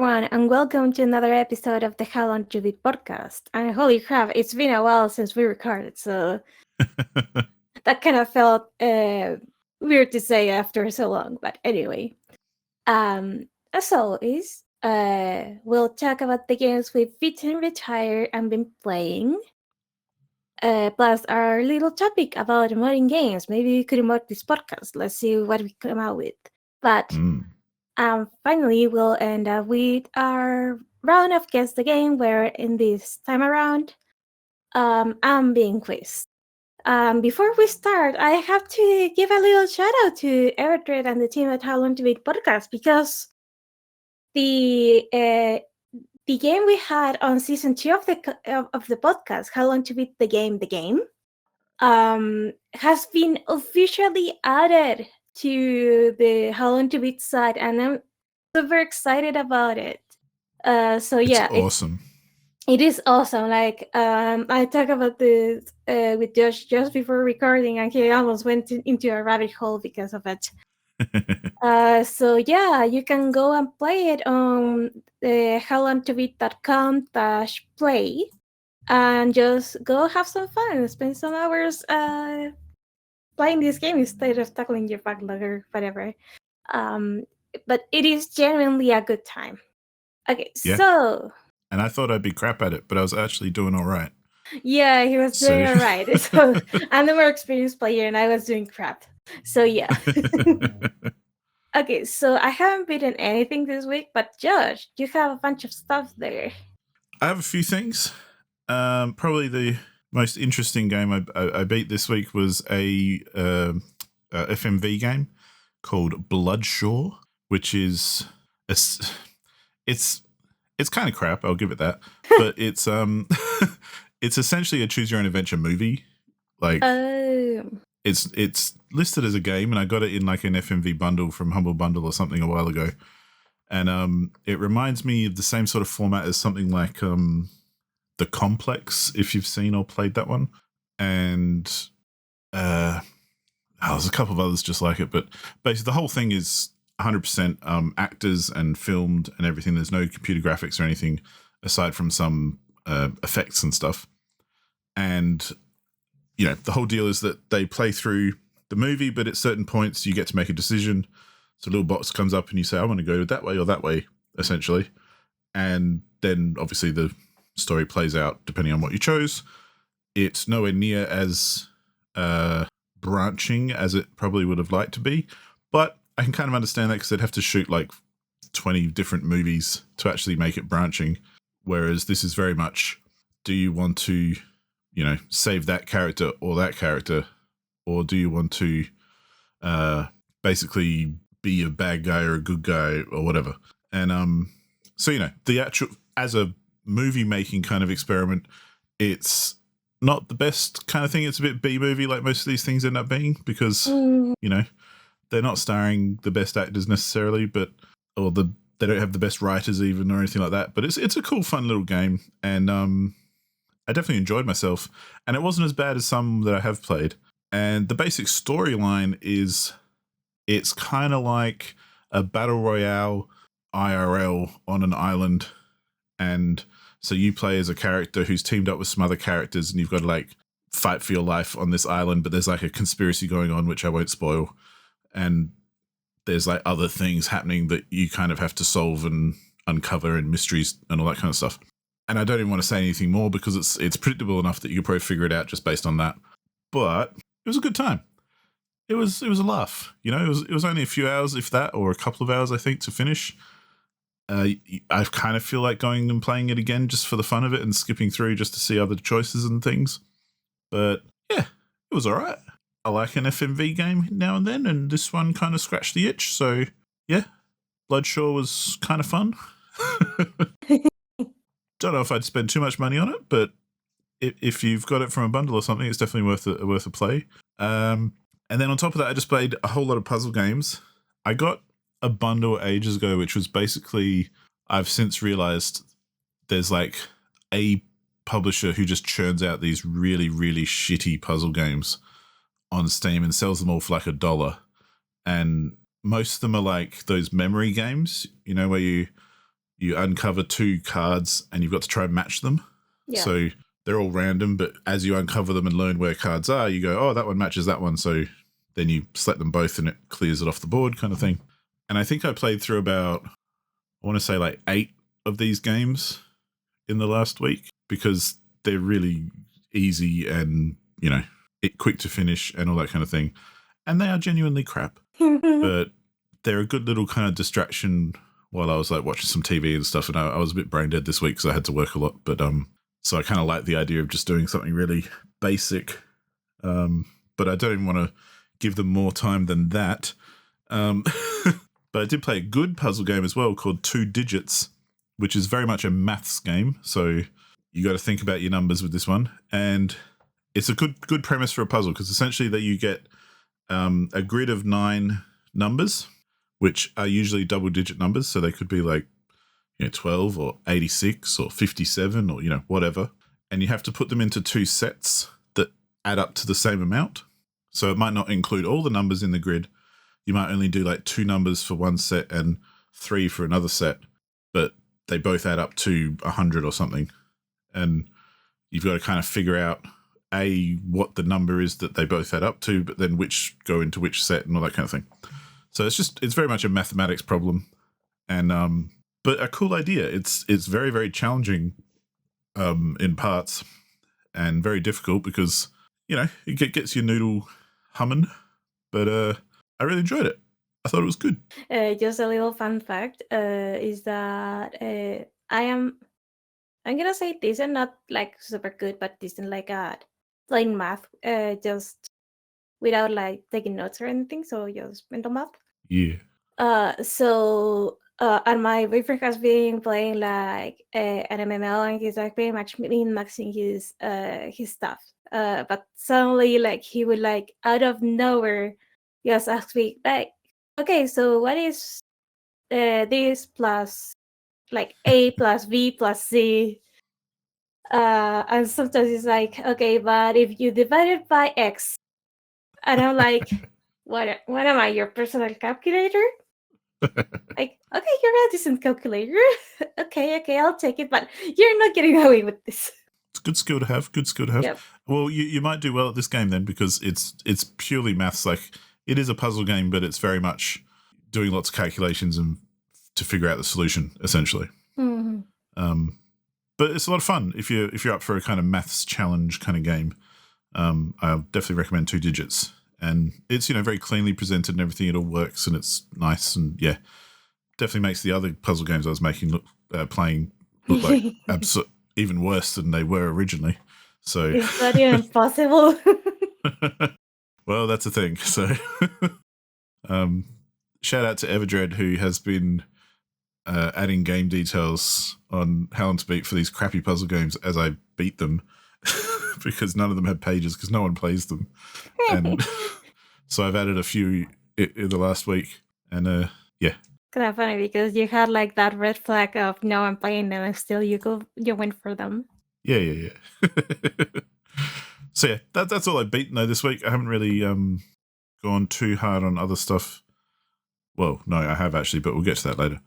everyone, and welcome to another episode of the HLTB podcast. And holy crap, it's been a while since we recorded, so that kind of felt weird to say after so long. But anyway, as always, we'll talk about the games we've beaten, retired, and been playing. Plus our little topic about modding games. Maybe we could mod this podcast. Let's see what we come out with. But finally, we'll end up with our round of Guess the Game, where in this time around, I'm being quizzed. Before we start, I have to give a little shout out to Eritrea and the team at How Long to Beat podcast, because the game we had on season 2 of the podcast, How Long to Beat the Game, has been officially added to the How Long to Beat site, and I'm super excited about it. So yeah, it's awesome. It is awesome. Like I talked about this with Josh just before recording, and he almost went into a rabbit hole because of it. So yeah, you can go and play it on howlongtobeat.com/play, and just go have some fun and spend some hours playing this game instead of tackling your backlog or whatever. But it is genuinely a good time. Okay, yeah. so... And I thought I'd be crap at it, but I was actually doing all right. Yeah, he was doing all right. So I'm the more experienced player, and I was doing crap. So yeah. Okay, so I haven't beaten anything this week, but Josh, you have a bunch of stuff there. I have a few things. Probably the most interesting game I beat this week was a FMV game called Bloodshaw, which is it's kind of crap. I'll give it that, but it's it's essentially a choose your own adventure movie. Like it's listed as a game, and I got it in like an FMV bundle from Humble Bundle or something a while ago, and it reminds me of the same sort of format as something like The Complex, if you've seen or played that one, and there's a couple of others just like it, but basically the whole thing is 100% actors and filmed and everything. There's no computer graphics or anything aside from some effects and stuff. And, you know, the whole deal is that they play through the movie, but at certain points you get to make a decision. So a little box comes up and you say, I want to go that way or that way, essentially. And then obviously the story plays out depending on what you chose. It's nowhere near as branching as it probably would have liked to be, but I can kind of understand that because they'd have to shoot like 20 different movies to actually make it branching. Whereas this is very much, do you want to, you know, save that character, or do you want to basically be a bad guy or a good guy or whatever? And so, you know, the actual, as a movie making kind of experiment, it's not the best kind of thing. It's a bit B-movie like most of these things end up being, because, you know, they're not starring the best actors necessarily, they don't have the best writers even or anything like that. But it's a cool, fun little game, and I definitely enjoyed myself. And it wasn't as bad as some that I have played. And the basic storyline is, it's kind of like a battle royale IRL on an island, and so you play as a character who's teamed up with some other characters, and you've got to like fight for your life on this island. But there's like a conspiracy going on, which I won't spoil. And there's like other things happening that you kind of have to solve and uncover, and mysteries and all that kind of stuff. And I don't even want to say anything more because it's predictable enough that you could probably figure it out just based on that. But it was a good time. It was a laugh. You know, it was only a few hours, if that, or a couple of hours, I think, to finish. I kind of feel like going and playing it again just for the fun of it and skipping through just to see other choices and things. But yeah, it was all right. I like an FMV game now and then, and this one kind of scratched the itch. So yeah, Bloodshaw was kind of fun. Don't know if I'd spend too much money on it, but if you've got it from a bundle or something, it's definitely worth a play. And then on top of that, I just played a whole lot of puzzle games. I got a bundle ages ago, which was basically, I've since realized there's like a publisher who just churns out these really, really shitty puzzle games on Steam and sells them all for like $1. And most of them are like those memory games, you know, where you you uncover 2 cards and you've got to try and match them. Yeah. So they're all random, but as you uncover them and learn where cards are, you go, oh, that one matches that one. So then you select them both and it clears it off the board kind of thing. And I think I played through about, I want to say like 8 of these games in the last week because they're really easy and, quick to finish and all that kind of thing. And they are genuinely crap, but they're a good little kind of distraction while I was like watching some TV and stuff. And I was a bit brain dead this week because I had to work a lot. But so I kind of like the idea of just doing something really basic. But I don't even want to give them more time than that. But I did play a good puzzle game as well called 2 Digits, which is very much a maths game. So you got to think about your numbers with this one. And it's a good premise for a puzzle because essentially that you get a grid of 9 numbers, which are usually double-digit numbers. So they could be like 12 or 86 or 57 or, whatever. And you have to put them into 2 sets that add up to the same amount. So it might not include all the numbers in the grid. You might only do like 2 numbers for one set and 3 for another set, but they both add up to 100 or something. And you've got to kind of figure out, what the number is that they both add up to, but then which go into which set and all that kind of thing. So it's very much a mathematics problem. And, but a cool idea. It's very, very challenging in parts and very difficult because, it gets your noodle humming. But I really enjoyed it. I thought it was good. Just a little fun fact is that I'm gonna say decent, not like super good, but decent like at playing math, just without like taking notes or anything. So just mental math. Yeah. And my boyfriend has been playing like an MMO, and he's like pretty much min-maxing his stuff. But suddenly, like he would like out of nowhere, just ask me like, "Okay, so what is this plus like A plus B plus C?" And sometimes it's like, "Okay, but if you divide it by X," and I'm like, "What am I, your personal calculator?" Like, okay, you're a decent calculator. okay, I'll take it, but you're not getting away with this. It's a good skill to have. Yep. Well, you might do well at this game then because it's purely maths. Like it is a puzzle game, but it's very much doing lots of calculations and to figure out the solution essentially. Mm-hmm. But it's a lot of fun if you're up for a kind of maths challenge kind of game. I'll definitely recommend 2 Digits. And it's, very cleanly presented and everything. It all works and it's nice. And yeah, definitely makes the other puzzle games I was playing look like even worse than they were originally. So is that even possible? Well, that's the thing. So shout out to Everdread, who has been adding game details on How Long to Beat for these crappy puzzle games as I beat them. Because none of them had pages because no one plays them. And so I've added a few in the last week. And yeah. Kind of funny because you had like that red flag of no, I'm playing them, and still you went for them. Yeah. So yeah, that's all I've beaten though this week. I haven't really gone too hard on other stuff. Well, no, I have actually, but we'll get to that later.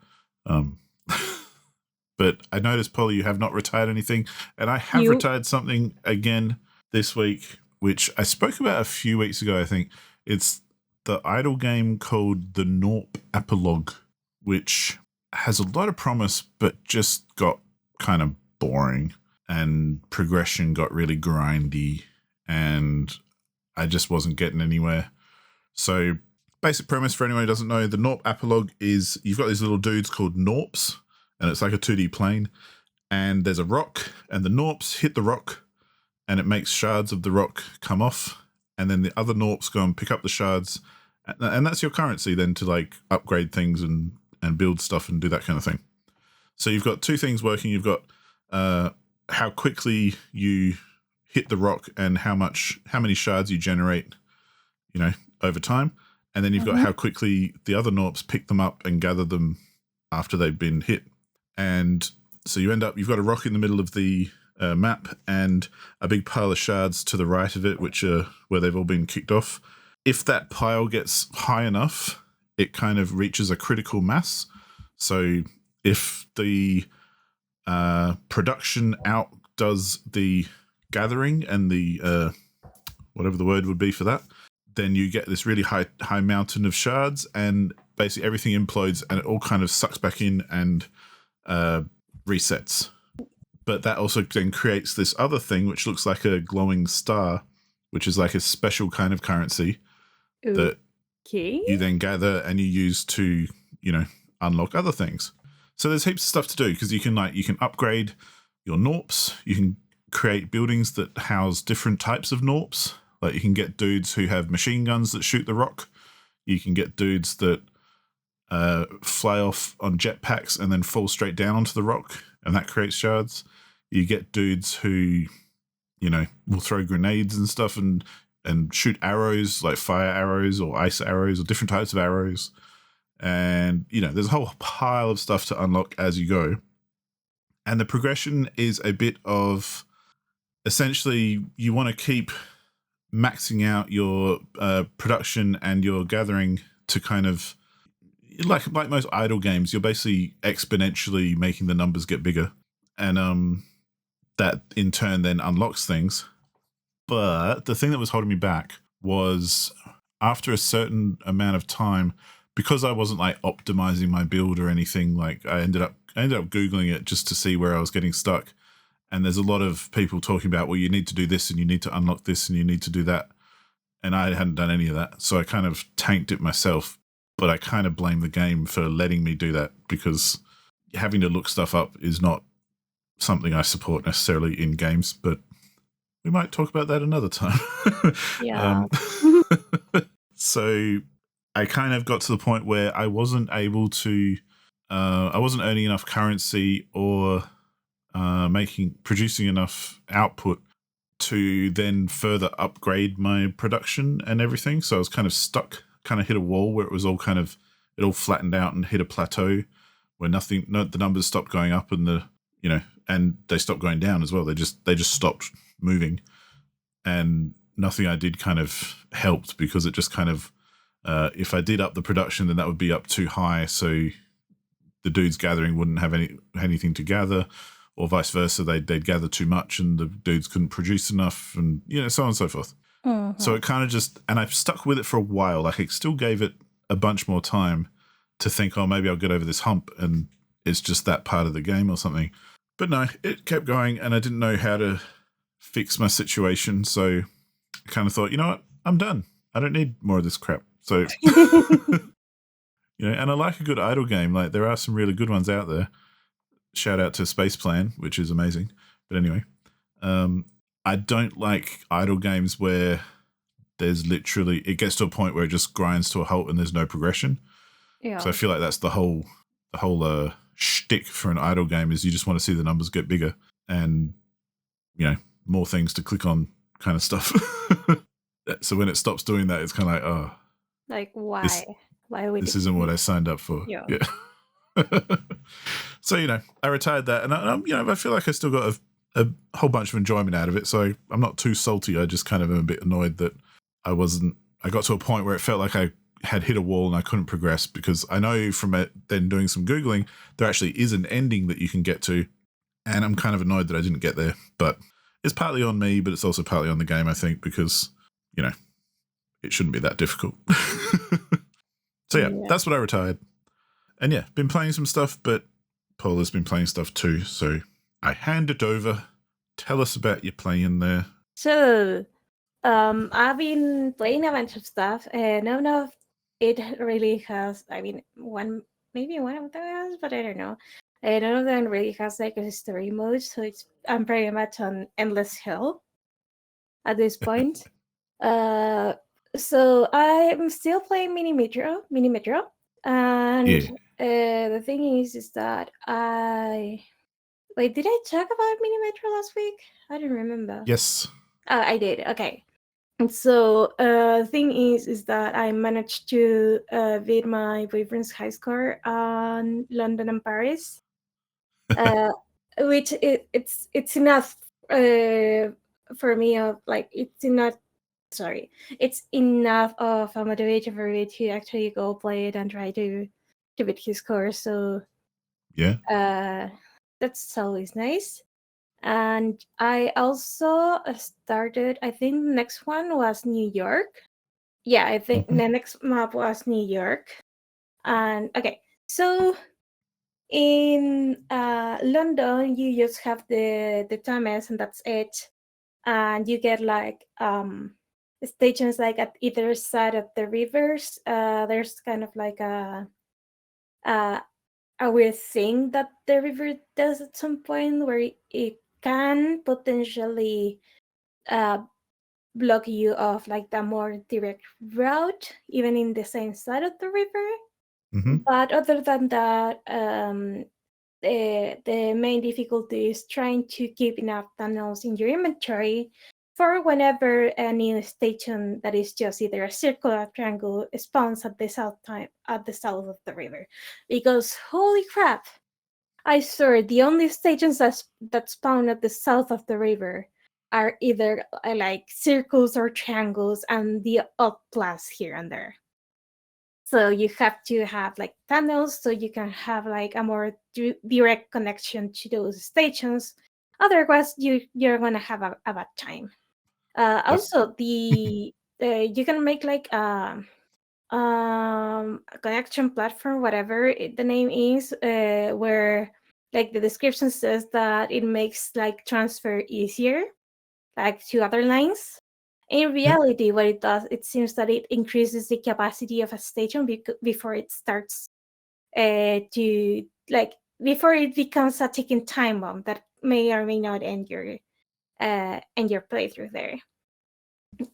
But I noticed, Paula, you have not retired anything. And I have retired something again this week, which I spoke about a few weeks ago, I think. It's the idle game called the Norp Epilogue, which has a lot of promise, but just got kind of boring. And progression got really grindy. And I just wasn't getting anywhere. So basic premise for anyone who doesn't know, the Norp Epilogue is you've got these little dudes called Norps. And it's like a 2D plane, and there's a rock, and the Norps hit the rock, and it makes shards of the rock come off, and then the other Norps go and pick up the shards, and that's your currency then to like upgrade things and build stuff and do that kind of thing. So you've got 2 things working. You've got how quickly you hit the rock and how many shards you generate, over time, and then you've got how quickly the other Norps pick them up and gather them after they've been hit. And so you've got a rock in the middle of the map and a big pile of shards to the right of it, which are where they've all been kicked off. If that pile gets high enough, it kind of reaches a critical mass. So if the production outdoes the gathering and the whatever the word would be for that, then you get this really high mountain of shards, and basically everything implodes and it all kind of sucks back in and resets. But that also then creates this other thing which looks like a glowing star, which is like a special kind of currency that you then gather and you use to, unlock other things. So there's heaps of stuff to do, because you can upgrade your Norps, you can create buildings that house different types of Norps. Like you can get dudes who have machine guns that shoot the rock. You can get dudes that fly off on jetpacks and then fall straight down onto the rock, and that creates shards. You get dudes who, will throw grenades and stuff and shoot arrows, like fire arrows or ice arrows or different types of arrows. And, there's a whole pile of stuff to unlock as you go. And the progression is a bit of, essentially, you want to keep maxing out your production and your gathering to kind of, like most idle games, you're basically exponentially making the numbers get bigger. And that in turn then unlocks things. But the thing that was holding me back was, after a certain amount of time, because I wasn't like optimizing my build or anything, like I ended up Googling it just to see where I was getting stuck. And there's a lot of people talking about, well, you need to do this and you need to unlock this and you need to do that. And I hadn't done any of that. So I kind of tanked it myself, but I kind of blame the game for letting me do that, because having to look stuff up is not something I support necessarily in games, but we might talk about that another time. Yeah. So I kind of got to the point where I wasn't able to, I wasn't earning enough currency or producing enough output to then further upgrade my production and everything. So I was kind of stuck, kind of hit a wall where it was all it all flattened out and hit a plateau where the numbers stopped going up and and they stopped going down as well. They just stopped moving, and nothing I did kind of helped, because it just kind of, if I did up the production, then that would be up too high. So the dudes gathering wouldn't have anything to gather, or vice versa. They'd gather too much and the dudes couldn't produce enough, and so on and so forth. Mm-hmm. So it kind of and I've stuck with it for a while. Like I still gave it a bunch more time to think, oh, maybe I'll get over this hump and it's just that part of the game or something. But no, it kept going, and I didn't know how to fix my situation. So I kind of thought, you know what? I'm done. I don't need more of this crap. So, and I like a good idle game. Like there are some really good ones out there. Shout out to Space Plan, which is amazing. But anyway, I don't like idle games where there's literally, it gets to a point where it just grinds to a halt and there's no progression. Yeah. So I feel like that's the whole shtick for an idle game, is you just want to see the numbers get bigger and, more things to click on kind of stuff. So when it stops doing that, it's kind of like, oh. Like, why? Why would this isn't what I signed up for. Yeah. So, I retired that, and I feel like I still got a whole bunch of enjoyment out of it. So I'm not too salty. I just kind of am a bit annoyed that I got to a point where it felt like I had hit a wall and I couldn't progress, because I know from it then doing some Googling, there actually is an ending that you can get to. And I'm kind of annoyed that I didn't get there, but it's partly on me, but it's also partly on the game, I think, because, it shouldn't be that difficult. So yeah, that's what I retired. And yeah, been playing some stuff, but Paula's been playing stuff too. So I hand it over. Tell us about your playing there. So, I've been playing a bunch of stuff, and none of it really has, maybe one of them has, but I don't know. None of them really has like a story mode, so I'm pretty much on endless hell at this point. So I'm still playing Mini Metro, and the thing is that did I talk about Mini Metro last week? I don't remember. Yes. I did. Okay. So the thing is that I managed to beat my boyfriend's high score on London and Paris, which it's enough for me of like it's enough of a motivation for me to actually go play it and try to beat his score. So Yeah. That's always nice. And I also started, I think the next one was New York. Yeah, I think Mhm. the next map was New York. And okay, so in London, you just have the Thames, and that's it. And you get like stations like at either side of the rivers. There's kind of like a a weird thing that the river does at some point where it can potentially uh, block you off like the more direct route, even in the same side of the river. Mhm. But other than that, the main difficulty is trying to keep enough tunnels in your inventory for whenever a new station that is just either a circle or triangle spawns at the south of the river. Because holy crap, I swear the only stations that spawn at the south of the river are either like circles or triangles and the odd plus here and there. So you have to have like tunnels so you can have like a more direct connection to those stations. Otherwise, you're gonna have a bad time. That's Also, the you can make like a connection platform, whatever the name is, where like the description says that it makes like transfer easier, like to other lines. In yeah. reality, what it does, it seems that it increases the capacity of a station before it starts to like before it becomes a ticking time bomb that may or may not end your playthrough there.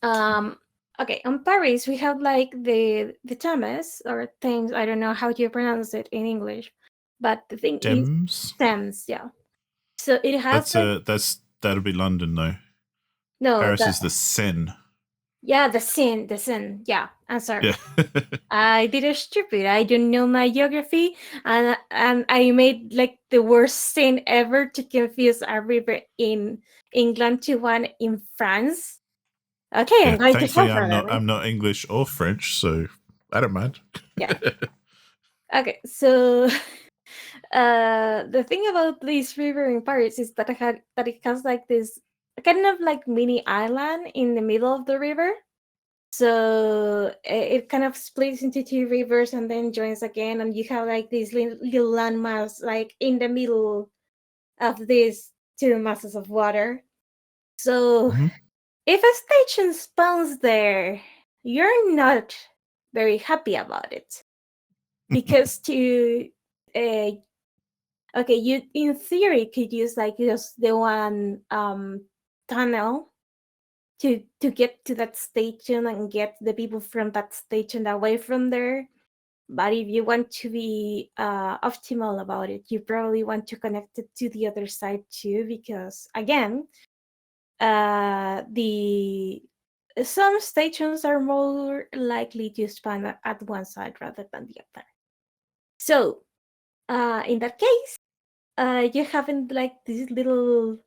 Um, okay, on Paris we have like the Thames or Thames. I don't know how you pronounce it in English, but the thing is Thames. Thames. Yeah. So it has like That'll be London though. no Paris the is the Seine. yeah the Seine. Yeah, I'm sorry. Yeah. I did a stupid. I don't know my geography, and I made like the worst thing ever to confuse a river in England to one in France. Okay, I'm Yeah. going to Thankfully, fall for it. I'm not English or French, so I don't mind. Yeah. Okay, so the thing about this river in Paris is that it has like this kind of like mini island in the middle of the river. So it kind of splits into two rivers and then joins again, and you have like these little landmass like in the middle of these two masses of water. So Mhm. if a station spawns there, you're not very happy about it because to uh, okay, you in theory could use like just the one tunnel to get to that station and get the people from that station away from there. But if you want to be optimal about it, you probably want to connect it to the other side too, because again, the some stations are more likely to spawn at one side rather than the other. So in that case, you haven't like this little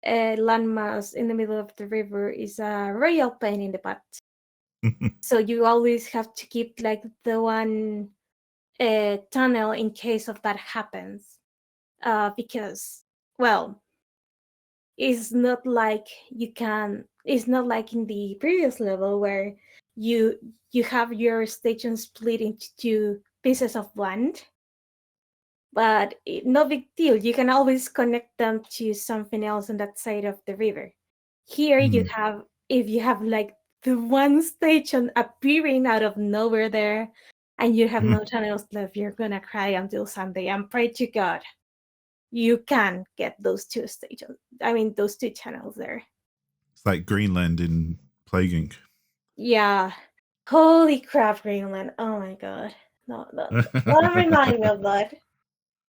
landmass in the middle of the river is a royal pain in the butt. So you always have to keep like the one tunnel in case of that happens. Because, well, it's not like you can. It's not like in the previous level where you you have your station split into two pieces of land. But no big deal. You can always connect them to something else on that side of the river. Here you Mm. have, if you have like the one station appearing out of nowhere there, and you have no Mm. tunnels left, you're gonna cry until Sunday and pray to God you can get those two stations. I mean, those two channels there. It's like Greenland in Plague Inc. Yeah. Holy crap, Greenland. Oh my god. No, no, don't remind me of that.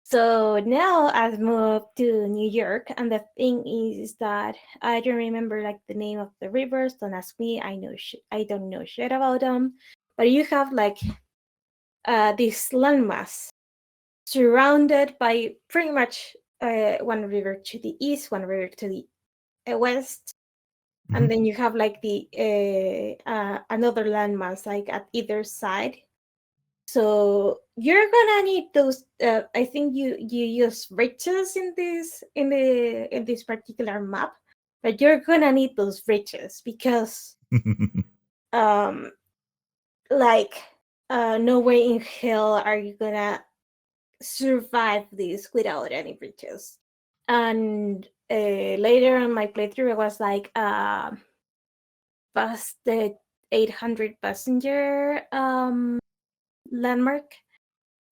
So now I've moved to New York, and the thing is that I don't remember like the name of the rivers. Don't ask me. I don't know shit about them. But you have like this landmass surrounded by pretty much one river to the east, one river to the west, and Mhm. then you have like the another landmass like at either side. So you're gonna need those. I think you use bridges in this particular map, but you're gonna need those bridges because um like nowhere in hell are you gonna survive this without any bridges. And later on my playthrough, it was like past the 800 passenger landmark.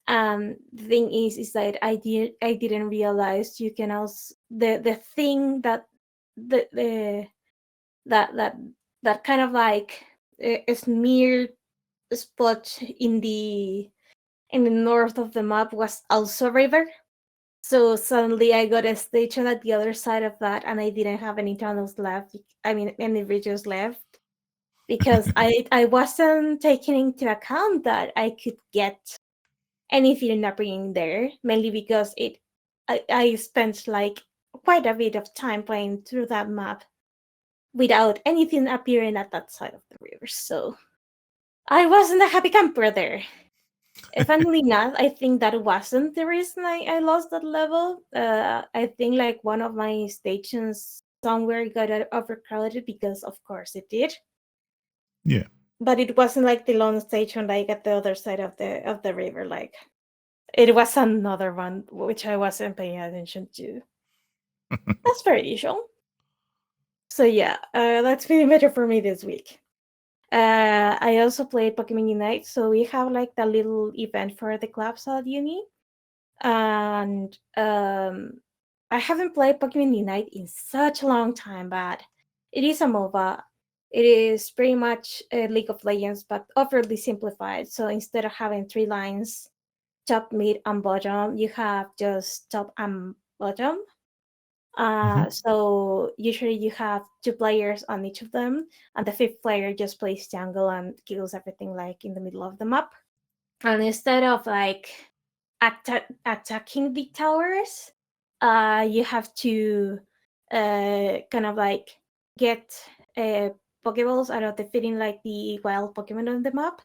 The thing is that I didn't realize you can also the thing that the that that kind of like smeared spot in the north of the map was also a river. So suddenly I got a station at the other side of that, and I didn't have any tunnels left. I mean, any bridges left because I wasn't taking into account that I could get anything appearing there, mainly because I spent like quite a bit of time playing through that map without anything appearing at that side of the river. So I wasn't a happy camper there. Funnily enough, I think that wasn't the reason I lost that level. I think like one of my stations somewhere got overcrowded because, of course, it did. Yeah. But it wasn't like the lone station like at the other side of the river. Like it was another one which I wasn't paying attention to. That's very usual. So yeah, that's been better for me this week. I also played Pokemon Unite, so we have like the little event for the clubs at uni. And I haven't played Pokemon Unite in such a long time, but it is a MOBA. It is pretty much a League of Legends, but overly simplified. So instead of having 3 lines, top, mid, and bottom, you have just top and bottom. So usually you have 2 players on each of them, and the 5th player just plays jungle and kills everything like in the middle of the map. And instead of like attacking big towers, you have to kind of like get Pokeballs out of defeating like the wild Pokemon on the map,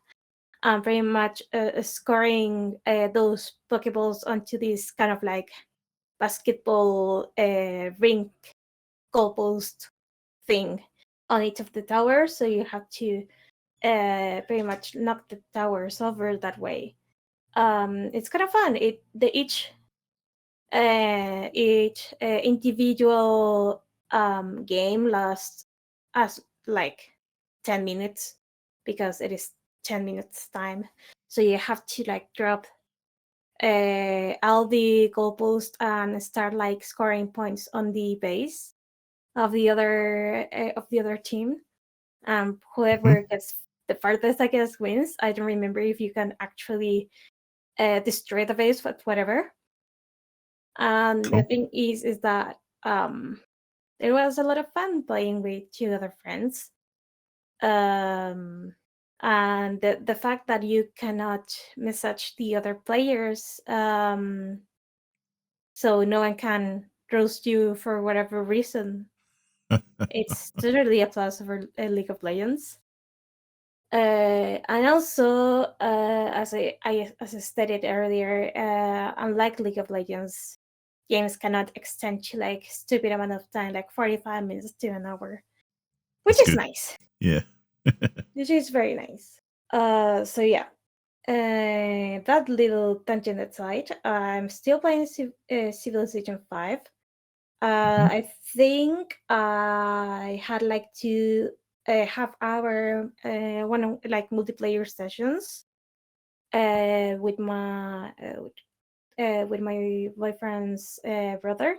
and pretty much scoring those Pokeballs onto this kind of like basketball ring goalpost thing on each of the towers. So you have to pretty much knock the towers over that way. It's kind of fun. Each individual game lasts as like 10 minutes because it is 10 minutes time. So you have to like drop all the goalposts and start like scoring points on the base of the other team. Whoever gets the farthest, I guess, wins. I don't remember if you can actually destroy the base, but whatever. And Cool. the thing is that it was a lot of fun playing with 2 other friends. And the fact that you cannot message the other players, so no one can roast you for whatever reason. It's totally a plus for League of Legends. And also, as I stated earlier, unlike League of Legends, games cannot extend to like stupid amount of time, like 45 minutes to an hour, which That's is good. nice. Yeah. Which is very nice. So yeah, that little tangent aside, I'm still playing Civilization 5. I think I had like 2 half-hour one like multiplayer sessions with my boyfriend's brother,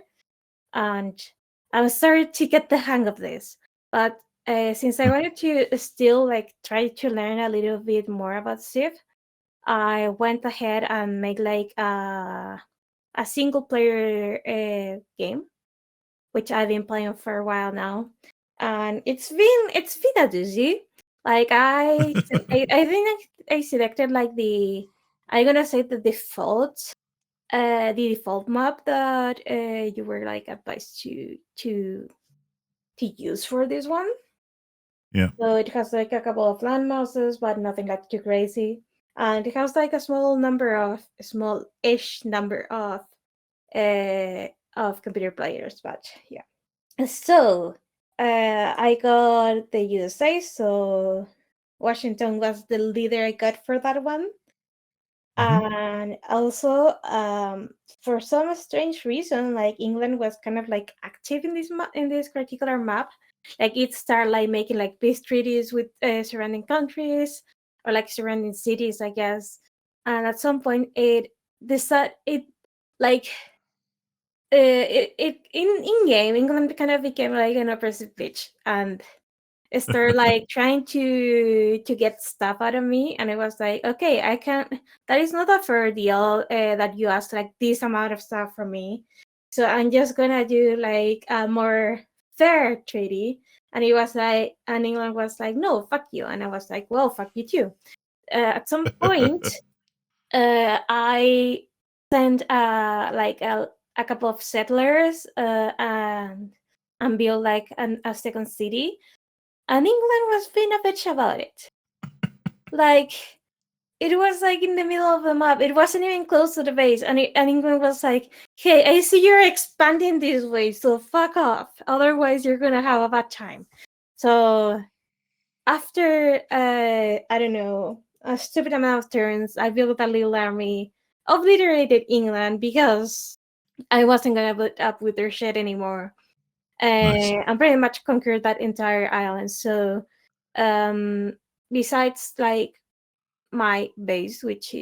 and I'm starting to get the hang of this. But since I wanted to still like try to learn a little bit more about Civ, I went ahead and made like a single player game, which I've been playing for a while now, and it's been a doozy. Like I think I selected like I'm gonna say the default map that you were like advised to use for this one. Yeah. So it has like a couple of landmasses, but nothing like too crazy. and it has like a small-ish number of computer players. But yeah, so I got the USA, so Washington was the leader I got for that one. And also, for some strange reason, like England was kind of like active in this particular map. Like it started like making like peace treaties with surrounding countries or like surrounding cities, I guess. And at some point, it decided it like it in game England kind of became like an oppressive bitch and started like trying to get stuff out of me, and it was like, okay, I can't, that is not a fair deal, that you asked like this amount of stuff from me, so I'm just gonna do like a more fair treaty. And it was like, and England was like, no, fuck you. And I was like, well, fuck you too. At some point, I sent like a couple of settlers, and built like a second city, and England was being a bitch about it. Like, it was like in the middle of the map. It wasn't even close to the base. And England was like, hey, I see you're expanding this way, so fuck off. Otherwise, you're going to have a bad time. So after, I don't know, a stupid amount of turns, I built a little army, obliterated England because I wasn't going to put up with their shit anymore. Nice. And pretty much conquered that entire island. So besides like my base, which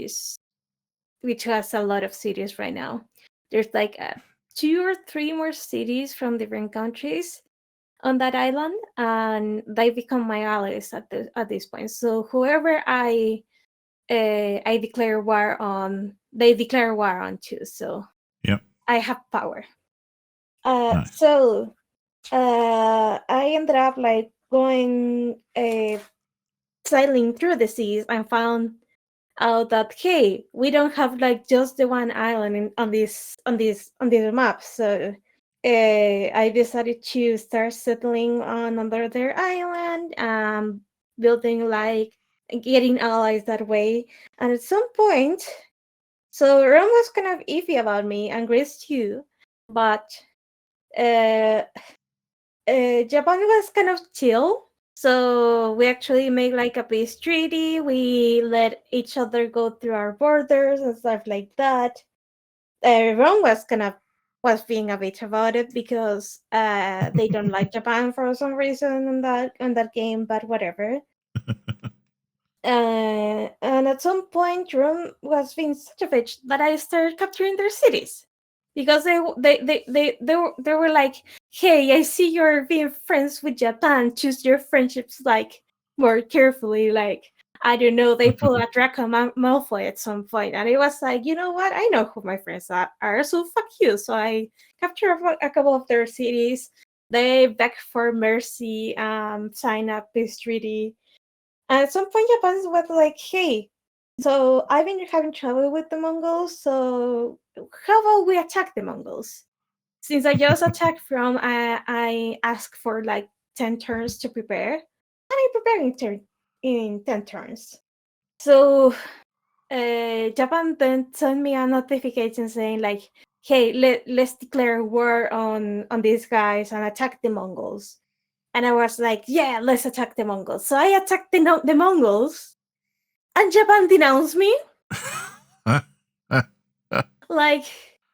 has a lot of cities right now, there's like 2 or 3 more cities from different countries on that island, and they become my allies at this point. So whoever I declare war on, they declare war on too. So Yep. I have power. Nice. So I ended up like going sailing through the seas and found out that, hey, we don't have like just the one island on this map. So I decided to start settling on another island, building like getting allies that way. And at some point, so Rome was kind of iffy about me, and Greece too, but Japan was kind of chill. So we actually made like a peace treaty. We let each other go through our borders and stuff like that. Rome was being a bitch about it because they don't like Japan for some reason in that game, but whatever. And at some point, Rome was being such a bitch that I started capturing their cities because they were like, hey, I see you're being friends with Japan. Choose your friendships like more carefully. Like, I don't know, they pull a Draco Malfoy at some point, and it was like, you know what? I know who my friends are, so fuck you. So I captured a couple of their cities. They beg for mercy, sign a peace treaty. And at some point, Japan was like, hey, so I've been having trouble with the Mongols, so how about we attack the Mongols? Since I just attacked from, I asked for like 10 turns to prepare, and I prepared in 10 turns. So Japan then sent me a notification saying like, hey, let's declare war on these guys and attack the Mongols. And I was like, yeah, let's attack the Mongols. So I attacked the Mongols, and Japan denounced me. Like,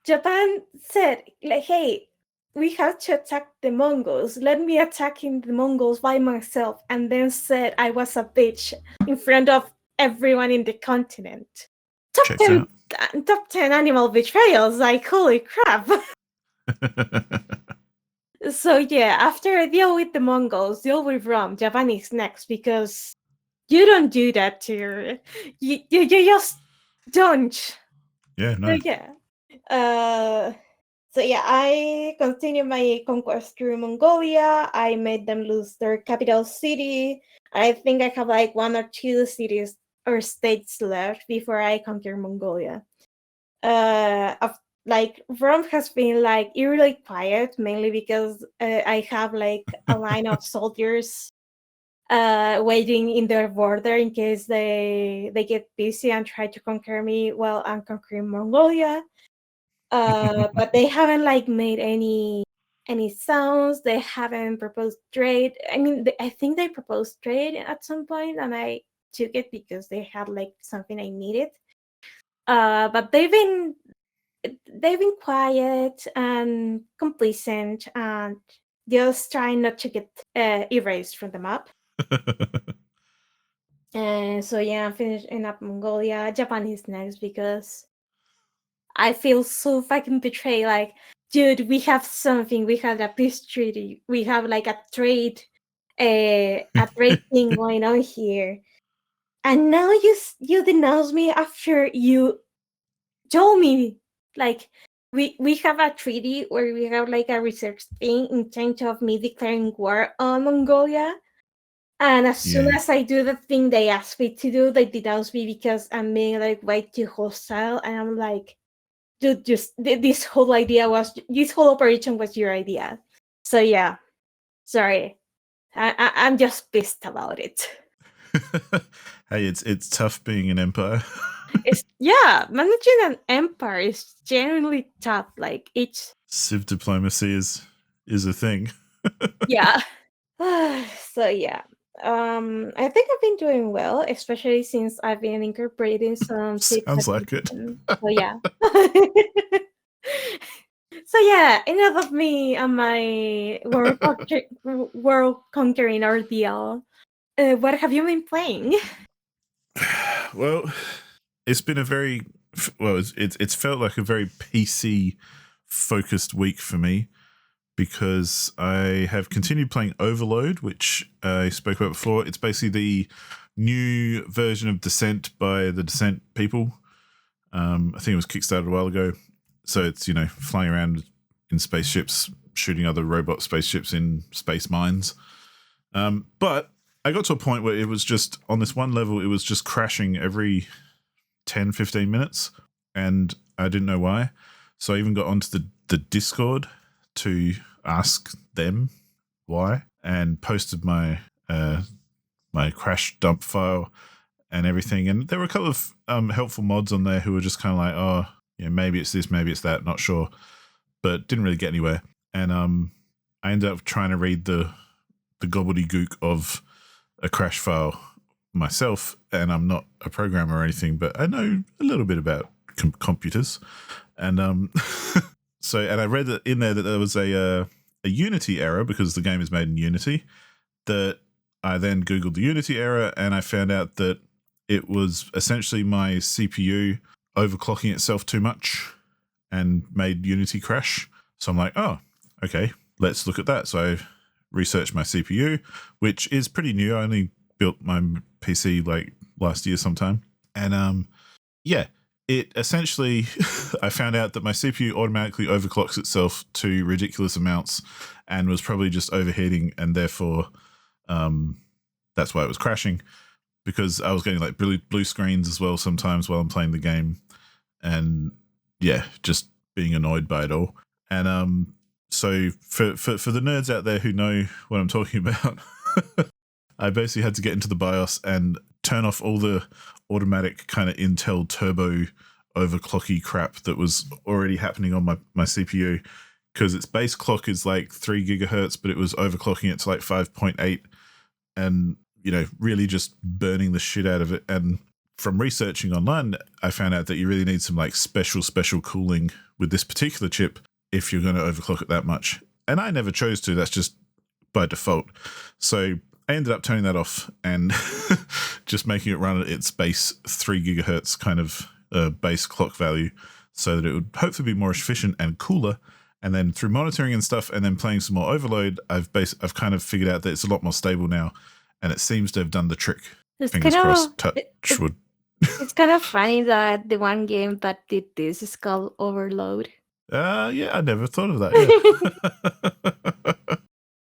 Japan said, like, hey, we have to attack the Mongols. Let me attacking the Mongols by myself, and then said I was a bitch in front of everyone in the continent. Checks out. Top 10 animal betrayals. Like, holy crap. So yeah, after I deal with the Mongols, deal with Rome, Japan is next, because you don't do that to your, you just don't. Yeah, So no. yeah. So yeah, I continue my conquest through Mongolia. I made them lose their capital city. I think I have like 1 or 2 cities or states left before I conquer Mongolia. Like Rome has been like eerily quiet, mainly because I have like a line of soldiers waiting in their border in case they get busy and try to conquer me while I'm conquering Mongolia. But they haven't like made any sounds. They haven't proposed trade. I mean, I think they proposed trade at some point, and I took it because they had like something I needed. But they've been quiet and complacent and just trying not to get erased from the map. And so yeah, I'm finishing up Mongolia. Japan is next because I feel so fucking betrayed. Like, dude, we have something. We have a peace treaty. We have like a trade thing going on here. And now you denounce me after you told me like we have a treaty where we have like a research thing in terms of me declaring war on Mongolia. And as soon as I do the thing they asked me to do, they denounce me because I'm being like way too hostile. And I'm like, dude, just this whole operation was your idea. So yeah, sorry, I'm just pissed about it. Hey, it's tough being an empire. Managing an empire is genuinely tough. Like civ diplomacy is a thing. Yeah. So yeah. I think I've been doing well, especially since I've been incorporating some Sounds like it. So yeah. So yeah, enough of me and my world conquering ordeal. What have you been playing? Well, it's been a very it's felt like a very PC focused week for me because I have continued playing Overload, which I spoke about before. It's basically the new version of Descent by the Descent people. I think it was kickstarted a while ago. So it's, flying around in spaceships, shooting other robot spaceships in space mines. But I got to a point where it was just, on this one level, it was just crashing every 10, 15 minutes. And I didn't know why. So I even got onto the Discord to ask them why and posted my my crash dump file and everything. And there were a couple of helpful mods on there who were just kind of like, oh, maybe it's this, maybe it's that, not sure. But didn't really get anywhere. And I ended up trying to read the gobbledygook of a crash file myself, and I'm not a programmer or anything, but I know a little bit about computers. And so, and I read that in there that there was a Unity error because the game is made in Unity. That I then Googled the Unity error, and I found out that it was essentially my CPU overclocking itself too much and made Unity crash. So I'm like, oh, okay, let's look at that. So I researched my CPU, which is pretty new. I only built my PC like last year sometime. And it essentially, I found out that my CPU automatically overclocks itself to ridiculous amounts and was probably just overheating, and therefore that's why it was crashing, because I was getting like blue screens as well sometimes while I'm playing the game, and just being annoyed by it all. And so for the nerds out there who know what I'm talking about, I basically had to get into the BIOS and turn off all the automatic kind of Intel turbo overclocky crap that was already happening on my CPU, because its base clock is like 3 gigahertz, but it was overclocking it to like 5.8, and really just burning the shit out of it. And from researching online, I found out that you really need some like special cooling with this particular chip if you're going to overclock it that much. And I never chose to, that's just by default. So I ended up turning that off and just making it run at its base 3 gigahertz kind of base clock value, so that it would hopefully be more efficient and cooler. And then through monitoring and stuff, and then playing some more Overload, I've kind of figured out that it's a lot more stable now, and it seems to have done the trick. Fingers crossed, touch wood. It's kind of funny that the one game that did this is called Overload. I never thought of that. Yeah.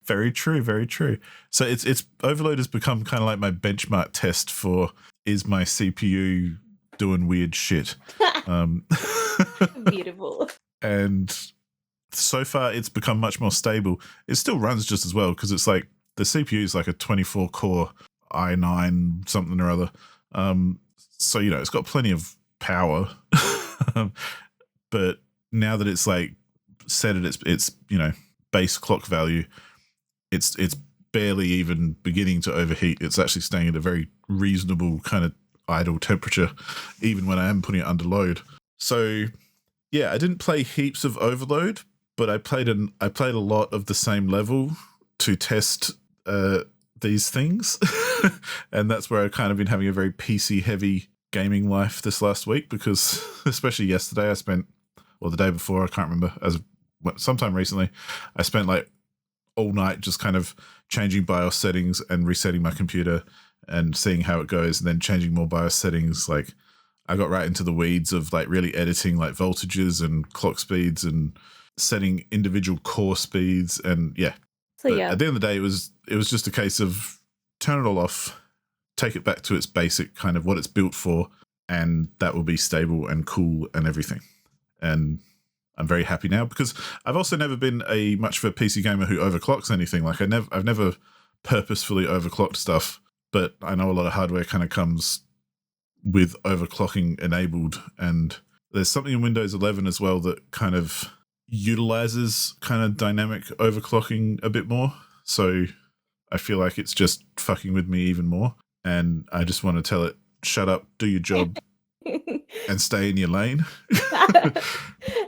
Very true, very true. So it's Overload has become kind of like my benchmark test for, is my CPU doing weird shit? Beautiful. And so far it's become much more stable. It still runs just as well, because it's like the CPU is like a 24 core i9 something or other. So, you know, it's got plenty of power. But now that it's like set at its you know, base clock value, it's barely even beginning to overheat. It's actually staying at a very reasonable kind of idle temperature, even when I am putting it under load. So yeah, I didn't play heaps of Overload, but I played a lot of the same level to test these things. And that's where I've kind of been having a very PC heavy gaming life this last week, because especially yesterday I spent, or the day before, I can't remember, sometime recently, I spent like all night just kind of changing BIOS settings and resetting my computer and seeing how it goes, and then changing more BIOS settings. Like, I got right into the weeds of like really editing like voltages and clock speeds and setting individual core speeds, and yeah. So But yeah, at the end of the day, it was just a case of turn it all off, take it back to its basic kind of what it's built for, and that will be stable and cool and everything. And I'm very happy now, because I've also never been much of a PC gamer who overclocks anything. Like I've never purposefully overclocked stuff, but I know a lot of hardware kind of comes with overclocking enabled, and there's something in Windows 11 as well that kind of utilizes kind of dynamic overclocking a bit more. So I feel like it's just fucking with me even more, and I just want to tell it, shut up, do your job, and stay in your lane.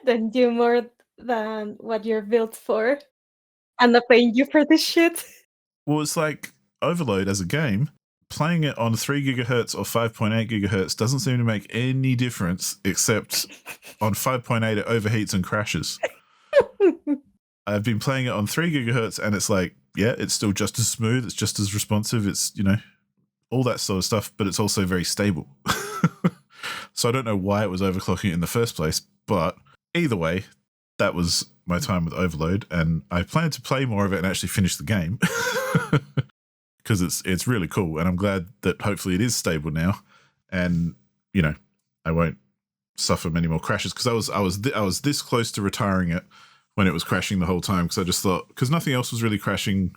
then do more than what you're built for. I'm not paying you for this shit. Well, it's like Overload as a game, playing it on 3 gigahertz or 5.8 gigahertz doesn't seem to make any difference, except on 5.8 it overheats and crashes. I've been playing it on 3 gigahertz and it's like, yeah, it's still just as smooth, it's just as responsive, it's, you know, all that sort of stuff, but it's also very stable. So I don't know why it was overclocking it in the first place, but either way, that was my time with Overload, and I plan to play more of it and actually finish the game. Because it's really cool, and I'm glad that hopefully it is stable now, and you know, I won't suffer many more crashes, because I was this close to retiring it when it was crashing the whole time, because I just thought, because nothing else was really crashing,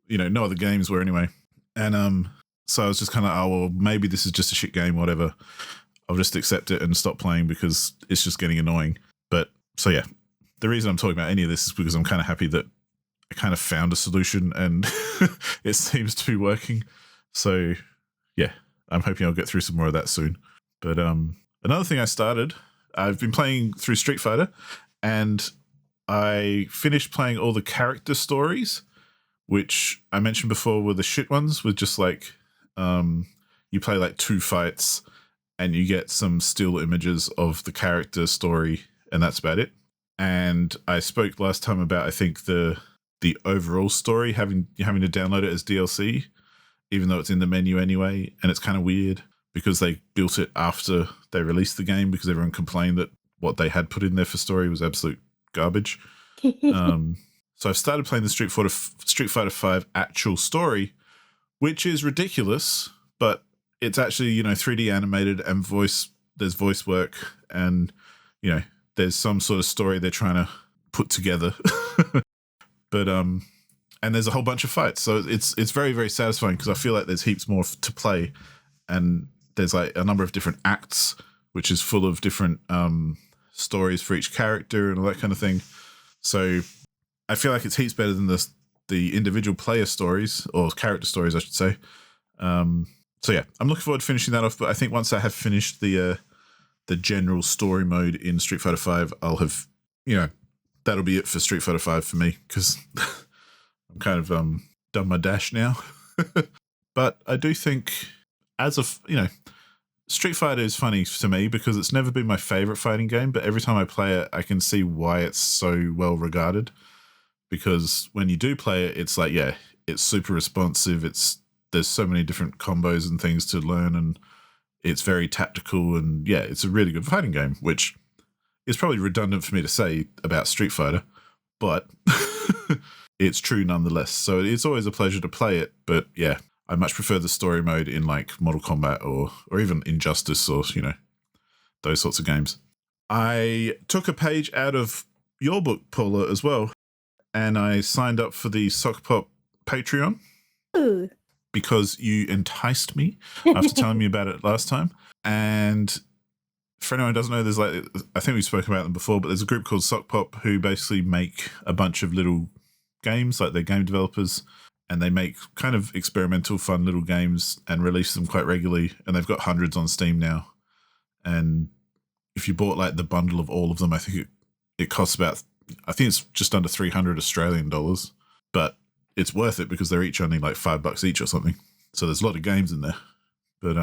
you know, no other games were anyway, and so I was just kind of, oh well, maybe this is just a shit game, whatever. I'll just accept it and stop playing because it's just getting annoying. But so yeah, the reason I'm talking about any of this is because I'm kind of happy that I kind of found a solution and it seems to be working. So yeah, I'm hoping I'll get through some more of that soon. But another thing I've been playing through Street Fighter, and I finished playing all the character stories, which I mentioned before were the shit ones, with just like you play like 2 fights and you get some still images of the character story, and that's about it. And I spoke last time about, I think, the overall story, having to download it as DLC, even though it's in the menu anyway, and it's kind of weird because they built it after they released the game, because everyone complained that what they had put in there for story was absolute garbage. So I've started playing the Street Fighter 5 actual story, which is ridiculous, but it's actually, you know, 3D animated, and there's voice work, and, you know, there's some sort of story they're trying to put together. But and there's a whole bunch of fights, so it's very, very satisfying, because I feel like there's heaps more to play, and there's like a number of different acts, which is full of different stories for each character and all that kind of thing. So I feel like it's heaps better than the individual player stories, or character stories, I should say. So yeah, I'm looking forward to finishing that off. But I think once I have finished the general story mode in Street Fighter 5, I'll have, you know, that'll be it for Street Fighter 5 for me, because I'm kind of done my dash now. But I do think, you know, Street Fighter is funny to me because it's never been my favorite fighting game, but every time I play it, I can see why it's so well regarded. Because when you do play it, it's like, yeah, it's super responsive. There's so many different combos and things to learn, and it's very tactical, and yeah, it's a really good fighting game, which is probably redundant for me to say about Street Fighter, but it's true nonetheless. So it's always a pleasure to play it, but yeah, I much prefer the story mode in like Mortal Kombat or even Injustice, or, you know, those sorts of games. I took a page out of your book, Paula, as well, and I signed up for the Sock Pop Patreon Ooh. because you enticed me after telling me about it last time. And for anyone who doesn't know, there's I think we've spoken about them before, but there's a group called Sock Pop who basically make a bunch of little games, like they're game developers, and they make kind of experimental, fun little games and release them quite regularly. And they've got hundreds on Steam now. And if you bought like the bundle of all of them, I think it costs about, I think it's just under 300 Australian dollars, but it's worth it because they're each only like $5 each or something. So there's a lot of games in there. But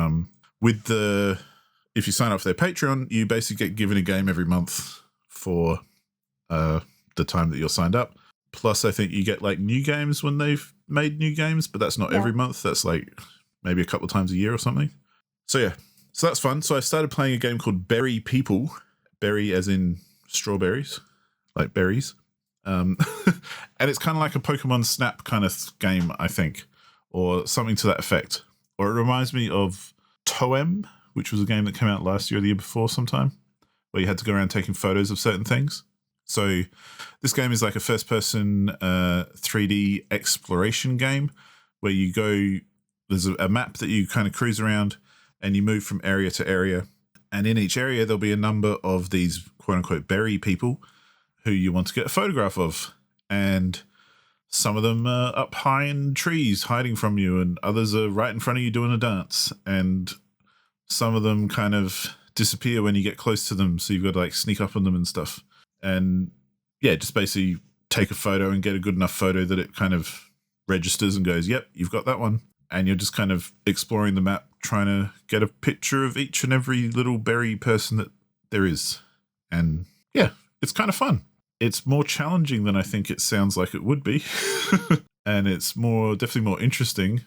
if you sign up for their Patreon, you basically get given a game every month for the time that you're signed up. Plus, I think you get like new games when they've made new games, but that's not every month. That's like maybe a couple of times a year or something. So yeah, so that's fun. So I started playing a game called Berry People. Berry as in strawberries, like berries. And it's kind of like a Pokemon Snap kind of game, I think, or something to that effect. Or it reminds me of Toem, which was a game that came out last year or the year before sometime, where you had to go around taking photos of certain things. So this game is like a first-person 3D exploration game where you go, there's a map that you kind of cruise around and you move from area to area. And in each area, there'll be a number of these quote-unquote berry people who you want to get a photograph of. And some of them are up high in trees hiding from you, and others are right in front of you doing a dance. And some of them kind of disappear when you get close to them, so you've got to like sneak up on them and stuff. And yeah, just basically take a photo and get a good enough photo that it kind of registers and goes, yep, you've got that one. And you're just kind of exploring the map, trying to get a picture of each and every little berry person that there is. And yeah, it's kind of fun. It's more challenging than I think it sounds like it would be. And it's definitely more interesting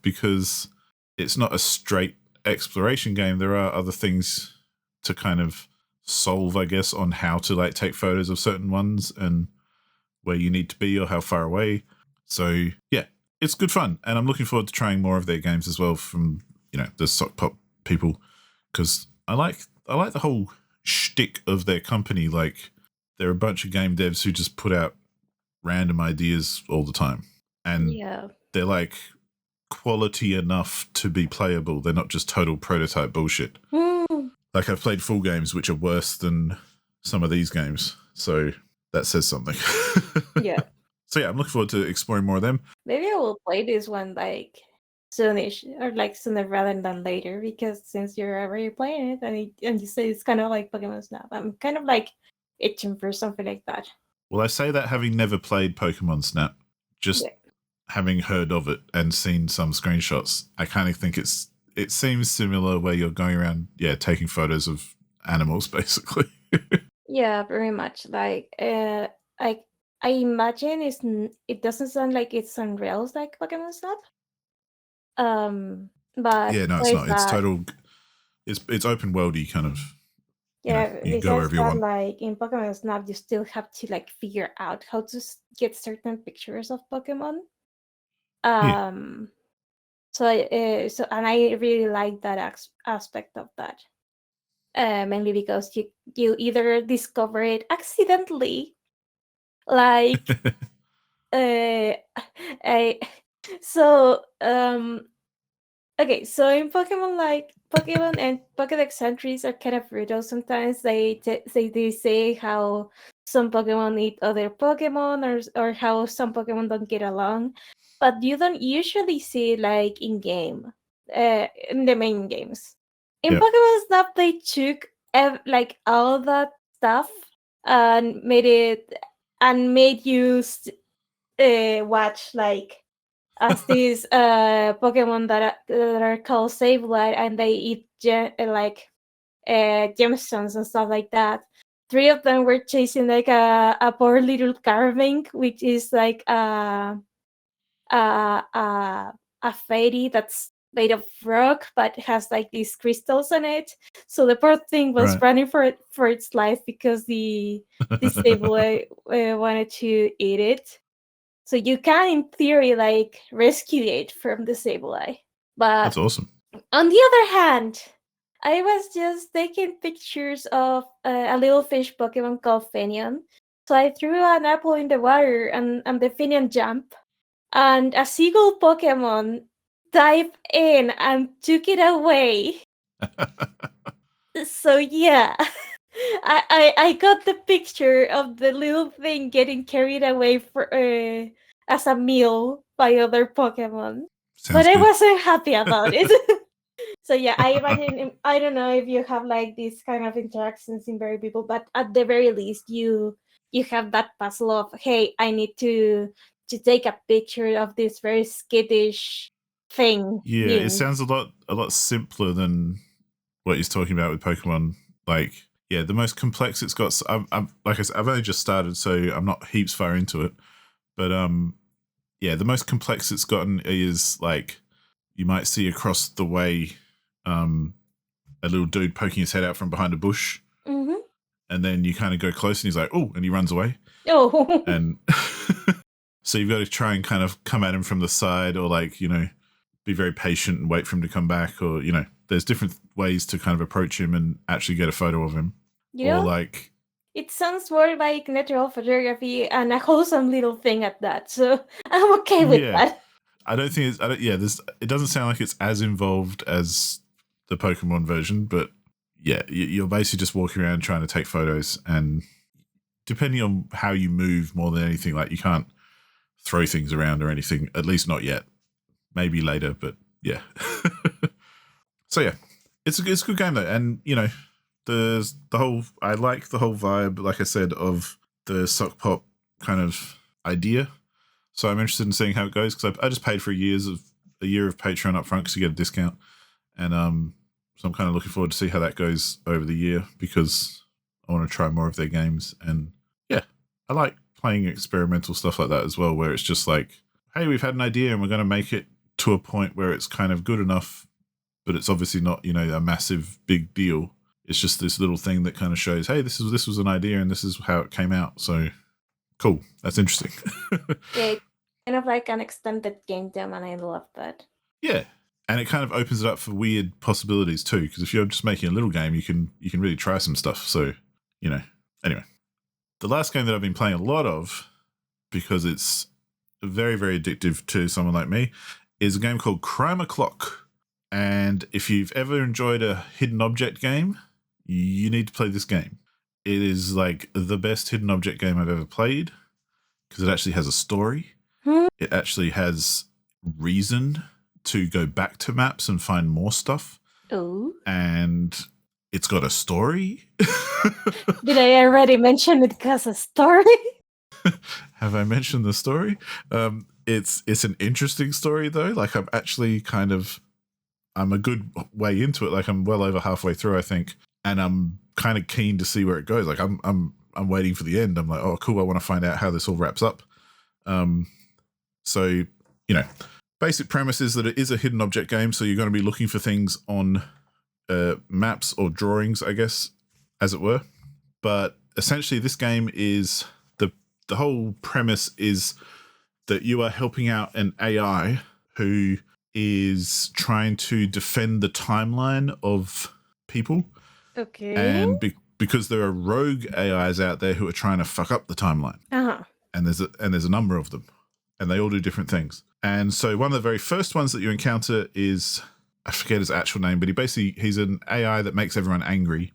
because it's not a straight exploration game. There are other things to kind of solve, I guess, on how to like take photos of certain ones and where you need to be or how far away. So yeah, it's good fun, and I'm looking forward to trying more of their games as well from the Sock Pop people, because I like the whole shtick of their company. Like they're a bunch of game devs who just put out random ideas all the time, and they're like quality enough to be playable. They're not just total prototype bullshit. Like I've played full games which are worse than some of these games, so that says something. Yeah. So yeah, I'm looking forward to exploring more of them. Maybe I will play this one like soonish, or like sooner rather than later, because since you're already playing it and you say it's kind of like Pokemon Snap, I'm kind of like itching for something like that. Well, I say that having never played Pokemon Snap, just having heard of it and seen some screenshots, I kind of think it seems similar, where you're going around, taking photos of animals, basically. Yeah, very much. Like, I imagine it doesn't sound like it's on rails like Pokemon Snap. But yeah, no, it's not. It's total. It's open worldy kind of. Yeah, you go wherever you want. Like in Pokemon Snap, you still have to like figure out how to get certain pictures of Pokemon. So I really like that aspect of that. Mainly because you either discover it accidentally, like okay, so in Pokemon, like Pokemon and Pokédex entries are kind of brutal. Sometimes they say how some Pokemon eat other Pokemon, or how some Pokemon don't get along, but you don't usually see like in game, in the main games. In Pokemon Snap, they took like all that stuff and made you watch like as these Pokemon that are called Sableye, and they eat gemstones and stuff like that. 3 of them were chasing like a poor little carving, which is like a fairy that's made of rock, but has like these crystals on it. So the poor thing was running for its life because the Sableye wanted to eat it. So you can, in theory, like rescue it from the Sableye. But that's awesome. On the other hand, I was just taking pictures of a little fish Pokemon called Fenion. So I threw an apple in the water, and the Fenion jumped. and a seagull Pokemon dived in and took it away. So yeah, I got the picture of the little thing getting carried away for as a meal by other Pokemon, Sounds but I good. wasn't happy about it. So yeah, I imagine, I don't know if you have like these kind of interactions in very people, but at the very least you have that puzzle of, hey, I need to take a picture of this very skittish thing. Yeah, it sounds a lot simpler than what he's talking about with Pokemon. Like, yeah, the most complex it's got. I'm like I said, I've only just started, so I'm not heaps far into it. But yeah, the most complex it's gotten is like you might see across the way, a little dude poking his head out from behind a bush, and then you kind of go close, and he's like, "Oh," and he runs away. Oh, And so you've got to try and kind of come at him from the side, or like, you know, be very patient and wait for him to come back, or, you know, there's different ways to kind of approach him and actually get a photo of him. you know, or like, it sounds more like natural photography and a wholesome little thing at that. So I'm okay with yeah, that. I don't think it's, yeah, it doesn't sound like it's as involved as the Pokemon version, but yeah, you're basically just walking around trying to take photos, and depending on how you move more than anything, like you can't throw things around or anything, at least not yet. Maybe later, but yeah. So yeah, it's a good game though, and you know, the whole, I like the whole vibe, like I said, of the sock pop kind of idea. So I'm interested in seeing how it goes, because I just paid for a year of Patreon up front to get a discount, and so I'm kind of looking forward to see how that goes over the year, because I want to try more of their games. And yeah, I like playing experimental stuff like that as well, where it's just like, hey, we've had an idea and we're going to make it to a point where it's kind of good enough, but it's obviously not, you know, a massive big deal. It's just this little thing that kind of shows, hey, this was an idea and this is how it came out. So cool, that's interesting. Yeah, kind of like an extended game jam, and I love that. Yeah, and it kind of opens it up for weird possibilities too, because if you're just making a little game, you can really try some stuff. So, you know, anyway, the last game that I've been playing a lot of, because it's very, very addictive to someone like me, is a game called Crime O'Clock. And if you've ever enjoyed a hidden object game, you need to play this game. It is like the best hidden object game I've ever played, because it actually has a story. It actually has reason to go back to maps and find more stuff. Oh. And it's got a story. Did I already mention it has a story? Have I mentioned the story? It's an interesting story though. Like I'm actually I'm a good way into it. Like I'm well over halfway through, I think, and I'm kind of keen to see where it goes. Like I'm waiting for the end. I'm like, oh, cool. I want to find out how this all wraps up. So, you know, basic premise is that it is a hidden object game. So you're going to be looking for things on maps or drawings, I guess, as it were. But essentially, this game is the whole premise is that you are helping out an AI who is trying to defend the timeline of people. Okay. And because there are rogue AIs out there who are trying to fuck up the timeline. Uh-huh. And there's a number of them, and they all do different things. And so one of the very first ones that you encounter is, I forget his actual name, but he's an AI that makes everyone angry.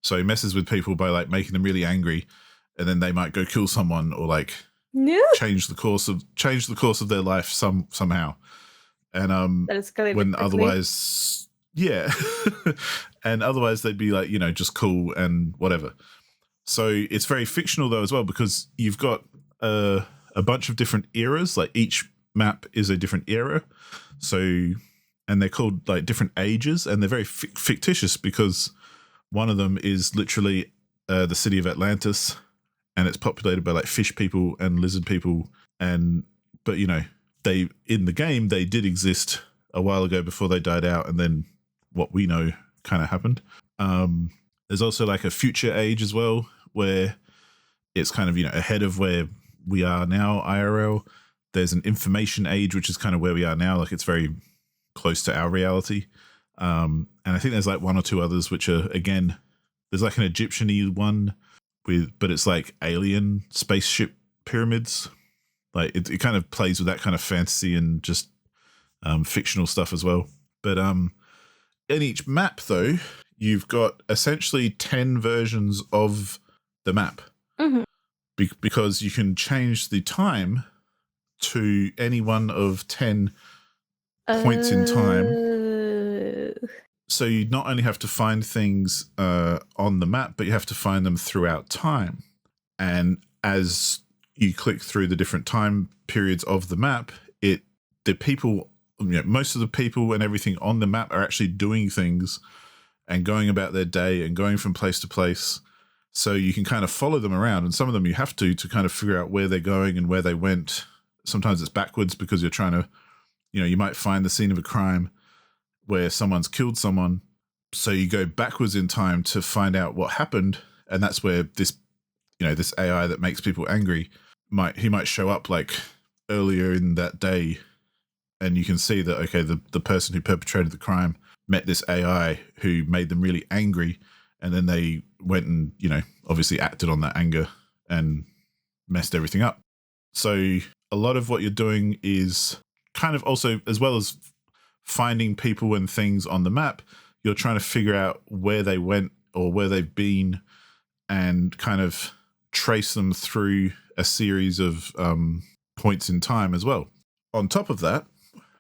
So he messes with people by like making them really angry, and then they might go kill someone, or like change the course of their life somehow. And when otherwise, yeah, and otherwise they'd be like, you know, just cool and whatever. So it's very fictional though as well, because you've got a bunch of different eras. Like each map is a different era. So, and they're called like different ages, and they're very fictitious, because one of them is literally the city of Atlantis, and it's populated by like fish people and lizard people. But you know, in the game they did exist a while ago before they died out, and then what we know kind of happened. There's also like a future age as well, where it's kind of, you know, ahead of where we are now, IRL. There's an information age, which is kind of where we are now. Like it's very close to our reality. And I think there's like one or two others, which are, again, there's like an Egyptian-y one but it's like alien spaceship pyramids. Like it kind of plays with that kind of fantasy and just fictional stuff as well. But in each map, though, you've got essentially 10 versions of the map. Mm-hmm. Because you can change the time to any one of 10 points in time. So you not only have to find things on the map, but you have to find them throughout time. And as you click through the different time periods of the map, the people, most of the people and everything on the map are actually doing things and going about their day and going from place to place. So you can kind of follow them around, and some of them you have to kind of figure out where they're going and where they went. Sometimes it's backwards because you're trying to, you might find the scene of a crime where someone's killed someone. So you go backwards in time to find out what happened. And that's where this AI that makes people angry might show up like earlier in that day. And you can see that, okay, the person who perpetrated the crime met this AI who made them really angry. And then they went and, obviously acted on that anger and messed everything up. So a lot of what you're doing is kind of also, as well as finding people and things on the map, you're trying to figure out where they went or where they've been and kind of trace them through a series of points in time as well. On top of that,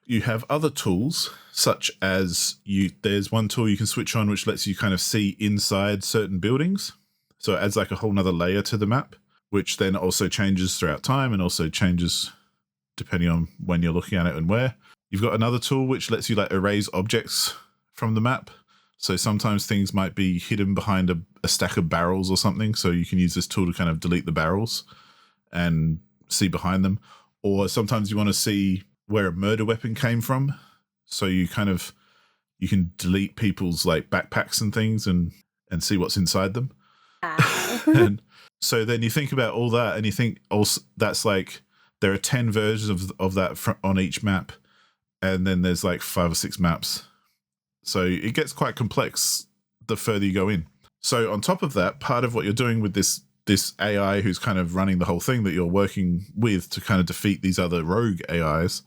you have other tools, such as there's one tool you can switch on which lets you kind of see inside certain buildings. So it adds like a whole nother layer to the map, which then also changes throughout time and also changes depending on when you're looking at it and where. You've got another tool which lets you like erase objects from the map. So sometimes things might be hidden behind a stack of barrels or something. So you can use this tool to kind of delete the barrels and see behind them. Or sometimes you want to see where a murder weapon came from. So you can delete people's like backpacks and things and see what's inside them. And so then you think about all that and you think also that's like, there are 10 versions of that on each map. And then there's like 5 or 6 maps. So it gets quite complex the further you go in. So on top of that, part of what you're doing with this AI who's kind of running the whole thing that you're working with to kind of defeat these other rogue AIs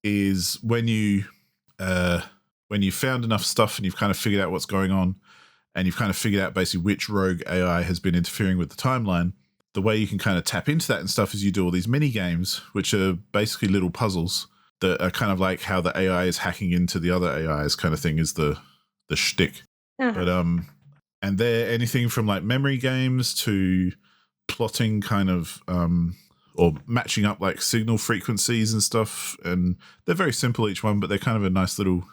is when you found enough stuff and you've kind of figured out what's going on and you've kind of figured out basically which rogue AI has been interfering with the timeline, the way you can kind of tap into that and stuff is you do all these mini games, which are basically little puzzles that are kind of like how the AI is hacking into the other AIs kind of thing is the shtick. Uh-huh. But and they're anything from like memory games to plotting kind of or matching up like signal frequencies and stuff. And they're very simple each one, but they're kind of a nice little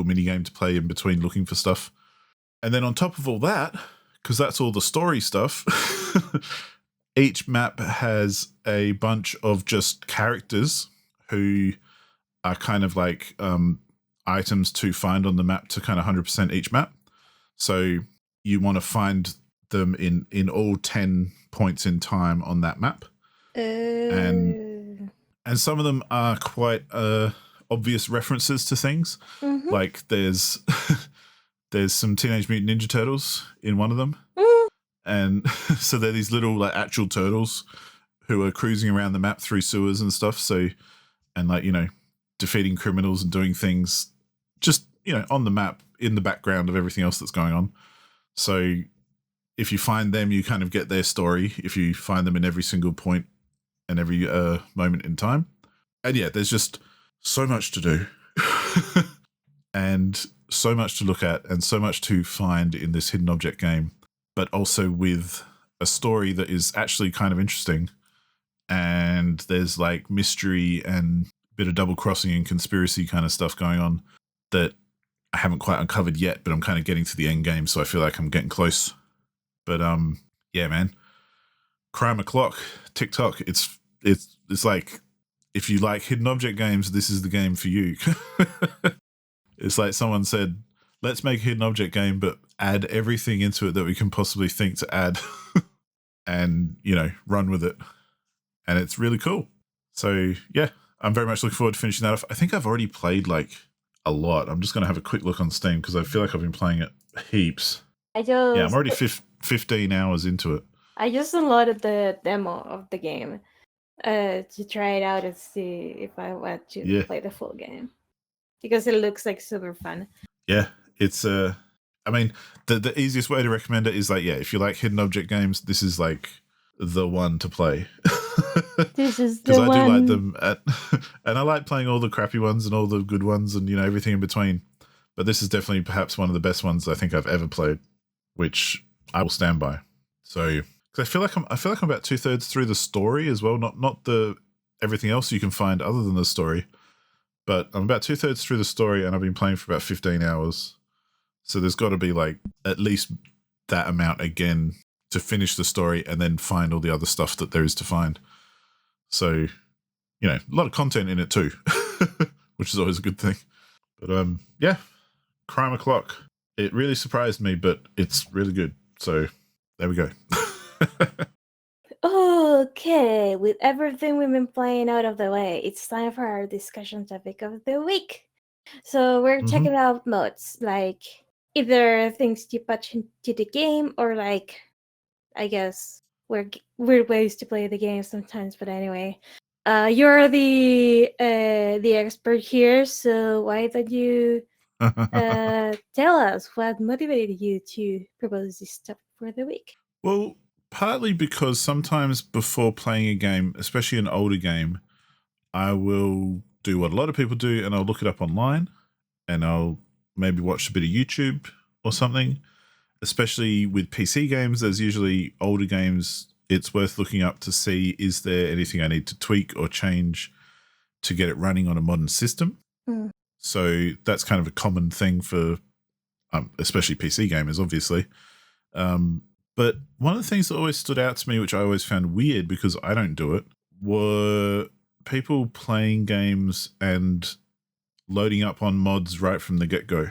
mini game to play in between looking for stuff. And then on top of all that, because that's all the story stuff, each map has a bunch of just characters who are kind of like items to find on the map to kind of 100% each map. So you want to find them in all 10 points in time on that map. And some of them are quite obvious references to things. Mm-hmm. Like there's some Teenage Mutant Ninja Turtles in one of them. And so they're these little like actual turtles who are cruising around the map through sewers and stuff. So, and like, defeating criminals and doing things just, on the map in the background of everything else that's going on. So if you find them, you kind of get their story. If you find them in every single point and every moment in time. And yeah, there's just so much to do and so much to look at and so much to find in this hidden object game, but also with a story that is actually kind of interesting. And there's like mystery and a bit of double crossing and conspiracy kind of stuff going on that I haven't quite uncovered yet, but I'm kind of getting to the end game. So I feel like I'm getting close. But yeah, man, Crime O'Clock, TikTok. It's like, if you like hidden object games, this is the game for you. It's like someone said, let's make a hidden object game, but add everything into it that we can possibly think to add and, run with it. And it's really cool. So yeah, I'm very much looking forward to finishing that off. I think I've already played like a lot. I'm just going to have a quick look on Steam because I feel like I've been playing it heaps. I'm already 15 hours into it. I just downloaded the demo of the game. to try it out and see if I want to Yeah. play the full game, because it looks like super fun. Yeah, it's I mean, the easiest way to recommend it is like, yeah, if you like hidden object games, this is like the one to play. This is Because the I one. do like them, and I like playing all the crappy ones and all the good ones, and everything in between. But this is definitely perhaps one of the best ones I think I've ever played, which I will stand by. So, because I feel like I'm about 2/3 through the story as well, not the everything else you can find other than the story. But I'm about 2/3 through the story, and I've been playing for about 15 hours. So there's got to be like at least that amount again to finish the story and then find all the other stuff that there is to find. So, a lot of content in it too, which is always a good thing. But yeah, Crime O'Clock. It really surprised me, but it's really good. So there we go. Okay, with everything we've been playing out of the way, it's time for our discussion topic of the week. So we're talking about mods, like either things you patch into the game or like, I guess, weird ways to play the game sometimes. But anyway, you're the expert here, so why don't you tell us what motivated you to propose this topic for the week? Well, partly because sometimes before playing a game, especially an older game, I will do what a lot of people do and I'll look it up online and I'll maybe watch a bit of YouTube or something. Especially with PC games, there's usually older games it's worth looking up to see, is there anything I need to tweak or change to get it running on a modern system? Mm. So that's kind of a common thing for especially PC gamers, obviously. But one of the things that always stood out to me, which I always found weird because I don't do it, were people playing games and loading up on mods right from the get-go.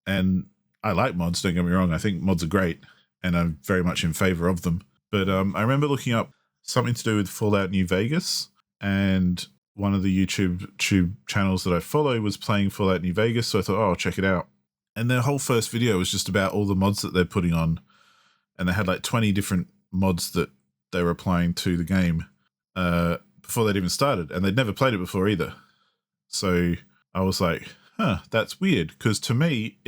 And I like mods, don't get me wrong. I think mods are great, and I'm very much in favor of them. But I remember looking up something to do with Fallout New Vegas, and one of the YouTube channels that I follow was playing Fallout New Vegas, so I thought, oh, I'll check it out. And their whole first video was just about all the mods that they're putting on, and they had like 20 different mods that they were applying to the game before they'd even started, and they'd never played it before either. So I was like, that's weird, because to me,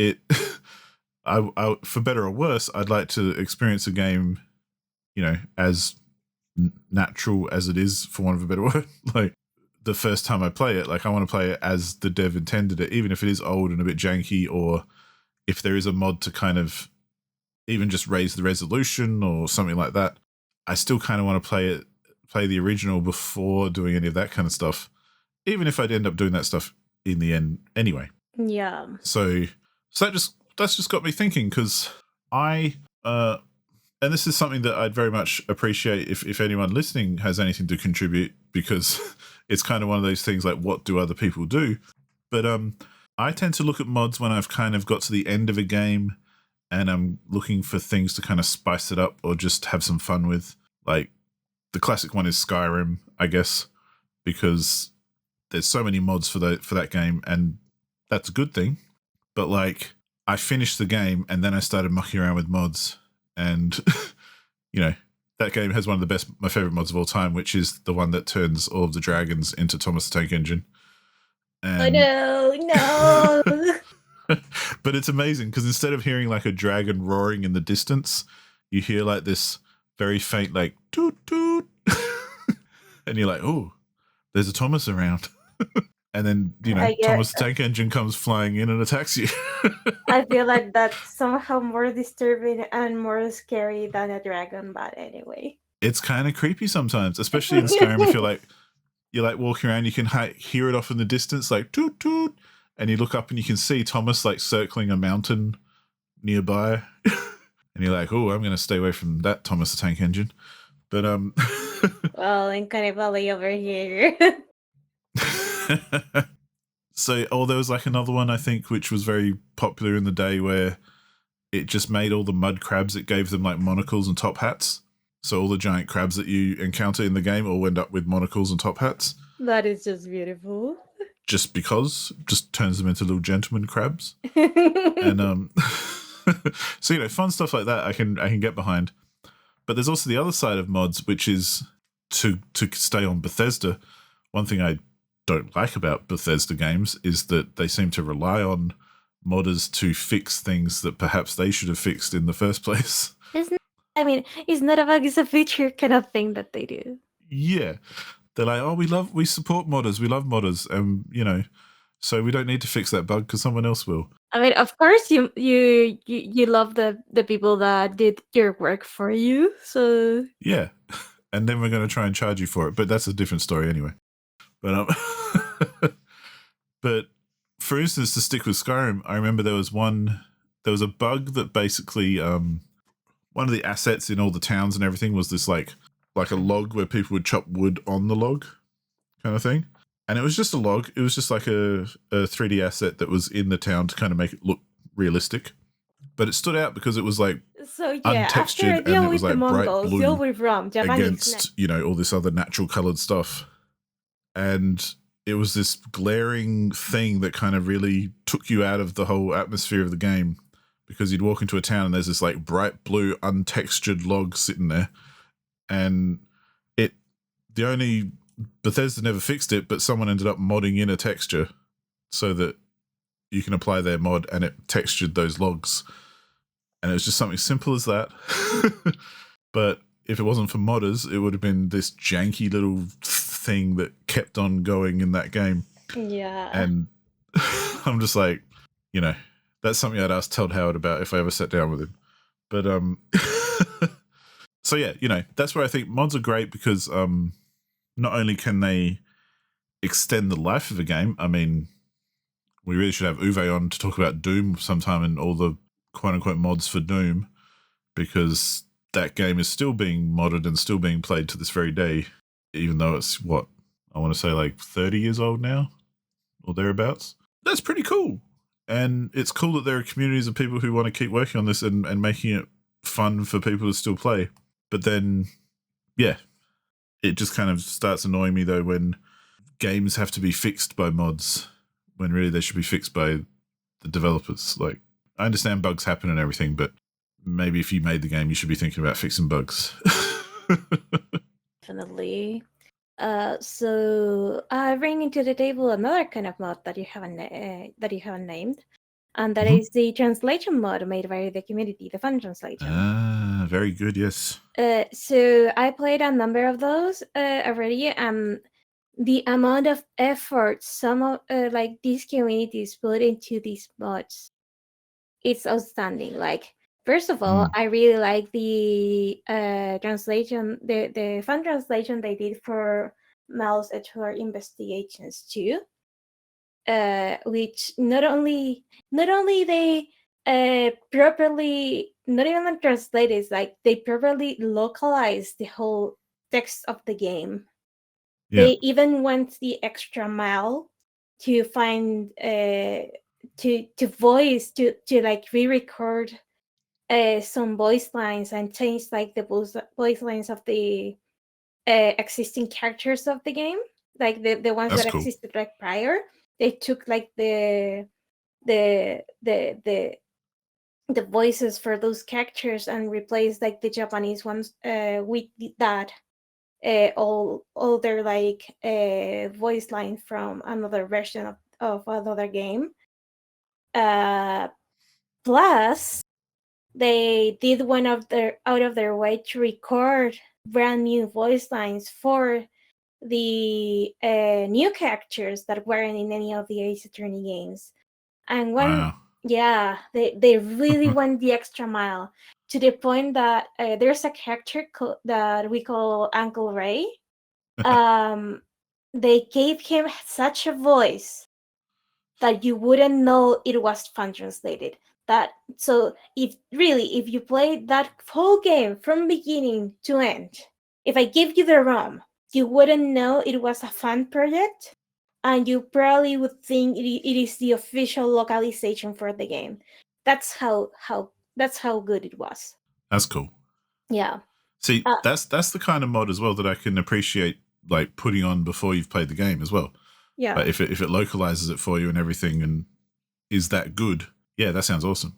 I, for better or worse, I'd like to experience a game, as natural as it is, for want of a better word. Like, the first time I play it, like, I want to play it as the dev intended it, even if it is old and a bit janky, or if there is a mod to kind of even just raise the resolution or something like that. I still kind of want to play the original before doing any of that kind of stuff, even if I'd end up doing that stuff in the end anyway. Yeah. So that's just got me thinking, because I and this is something that I'd very much appreciate if anyone listening has anything to contribute, because it's kind of one of those things like, what do other people do? But I tend to look at mods when I've kind of got to the end of a game and I'm looking for things to kind of spice it up or just have some fun with. Like, the classic one is Skyrim, I guess, because there's so many mods for that game, and that's a good thing. But like, I finished the game and then I started mucking around with mods, and that game has one of my favorite mods of all time, which is the one that turns all of the dragons into Thomas the Tank Engine. And no. but it's amazing, because instead of hearing like a dragon roaring in the distance, you hear like this very faint like toot toot, and you're like, oh, there's a Thomas around. And then, Thomas the Tank Engine comes flying in and attacks you. I feel like that's somehow more disturbing and more scary than a dragon, but anyway. It's kind of creepy sometimes, especially in Skyrim. If you're like walking around, you can hear it off in the distance, like toot toot, and you look up and you can see Thomas like circling a mountain nearby. And you're like, oh, I'm going to stay away from that Thomas the Tank Engine. But well, in Canibali over here. So, there was like another one, I think, which was very popular in the day, where it just made all the mud crabs, it gave them like monocles and top hats. So all the giant crabs that you encounter in the game all end up with monocles and top hats. That is just beautiful. Just turns them into little gentleman crabs. And so fun stuff like that I can get behind. But there's also the other side of mods, which is to stay on Bethesda, one thing I don't like about Bethesda games is that they seem to rely on modders to fix things that perhaps they should have fixed in the first place. It's not a bug, it's a feature kind of thing that they do. Yeah. They're like, oh, we support modders, we love modders, so we don't need to fix that bug because someone else will. I mean, of course, you love the people that did your work for you, so yeah, and then we're going to try and charge you for it, but that's a different story anyway. But but for instance, to stick with Skyrim, I remember there was a bug that basically one of the assets in all the towns and everything was this like a log where people would chop wood on the log, kind of thing. And it was just a log. It was just like a 3D asset that was in the town to kind of make it look realistic. But it stood out because it was like untextured and it was like bright blue against, all this other natural colored stuff. And it was this glaring thing that kind of really took you out of the whole atmosphere of the game, because you'd walk into a town and there's this like bright blue untextured log sitting there. And Bethesda never fixed it, but someone ended up modding in a texture so that you can apply their mod and it textured those logs. And it was just something simple as that. But if it wasn't for modders, it would have been this janky little thing that kept on going in that game. Yeah. And I'm just like, that's something I'd ask Todd Howard about if I ever sat down with him. But so yeah, that's where I think mods are great, because not only can they extend the life of a game, I mean, we really should have Uwe on to talk about Doom sometime and all the quote-unquote mods for Doom, because that game is still being modded and still being played to this very day, even though it's, I want to say like 30 years old now, or thereabouts. That's pretty cool. And it's cool that there are communities of people who want to keep working on this and making it fun for people to still play. But then, yeah, it just kind of starts annoying me, though, when games have to be fixed by mods, when really they should be fixed by the developers. Like, I understand bugs happen and everything, but maybe if you made the game, you should be thinking about fixing bugs. Definitely. So I bring into the table another kind of mod that you haven't named, and that is the translation mod made by the community, the fun translation. Ah, very good. Yes. So I played a number of those already. The amount of effort some of these communities put into these mods, it's outstanding. Like, first of all, I really like the translation, the fun translation they did for Mouse Edgewater Investigations 2, which not only they properly, not even translated, like they properly localized the whole text of the game. Yeah. They even went the extra mile to find to voice to like re-record some voice lines and change like the voice lines of the existing characters of the game, like the ones that existed like prior. They took like the voices for those characters and replaced like the Japanese ones with that all their like voice line from another version of another game. Plus, they did out of their way to record brand new voice lines for the new characters that weren't in any of the Ace Attorney games. And they really went the extra mile, to the point that there's a character that we call Uncle Ray. They gave him such a voice that you wouldn't know it was fan translated. So if you play that whole game from beginning to end, if I give you the ROM, you wouldn't know it was a fan project, and you probably would think it is the official localization for the game. That's how good it was. That's cool. Yeah. See, that's the kind of mod as well that I can appreciate, like putting on before you've played the game as well. Yeah. But if it localizes it for you and everything and is that good, yeah, that sounds awesome.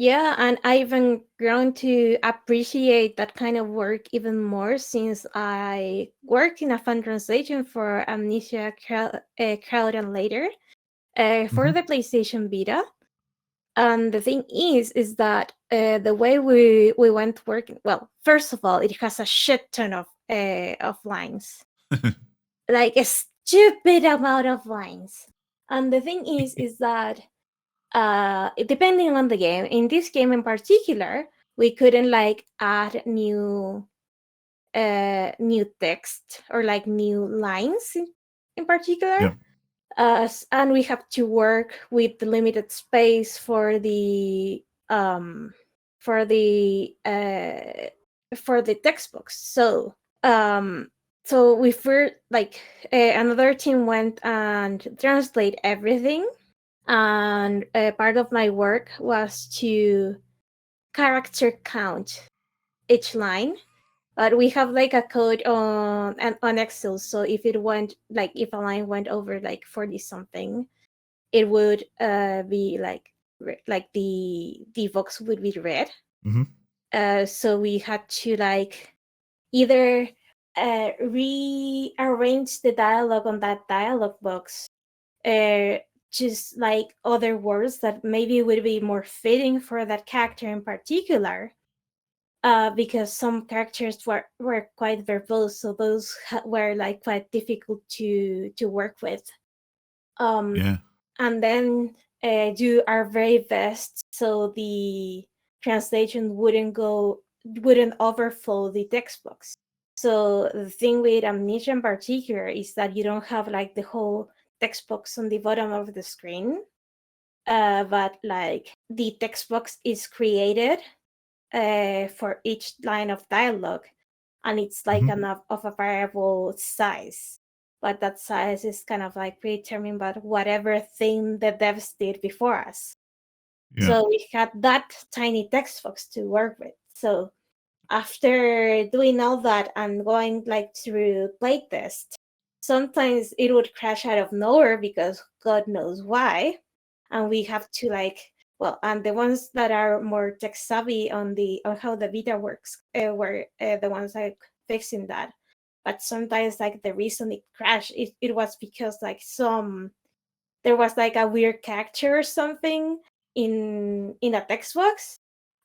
Yeah, and I've even grown to appreciate that kind of work even more since I worked in a fan translation for Amnesia Crowd and Later for Hmm. the PlayStation Vita. And the thing is that the way we went working, well, first of all, it has a shit ton of lines, like a stupid amount of lines. And the thing is that depending on the game, in this game in particular, we couldn't like add new text or like new lines in particular. Yeah. And we have to work with the limited space for the for the textbooks. So we first like another team went and translate everything, and part of my work was to character count each line. But we have like a code on Excel, so if it went like if a line went over like 40 something, it would be like the box would be red. Hmm. So we had to like either rearrange the dialogue on that dialogue box, uh, just like other words that maybe would be more fitting for that character in particular. Because some characters were quite verbose, so those were like quite difficult to work with. Um, Yeah. and then do our very best so the translation wouldn't overflow the textbooks. So the thing with Amnesia in particular is that you don't have like the whole text box on the bottom of the screen, but like the text box is created for each line of dialogue, and it's like Hmm. enough of a variable size. But that size is kind of like predetermined by whatever thing the devs did before us. Yeah. So we had that tiny text box to work with. So after doing all that and going like through playtest, sometimes it would crash out of nowhere because God knows why. And we have to like, well, and the ones that are more tech savvy on how the Vita works were the ones like fixing that. But sometimes like the reason it crashed, it was because like there was like a weird character or something in a text box,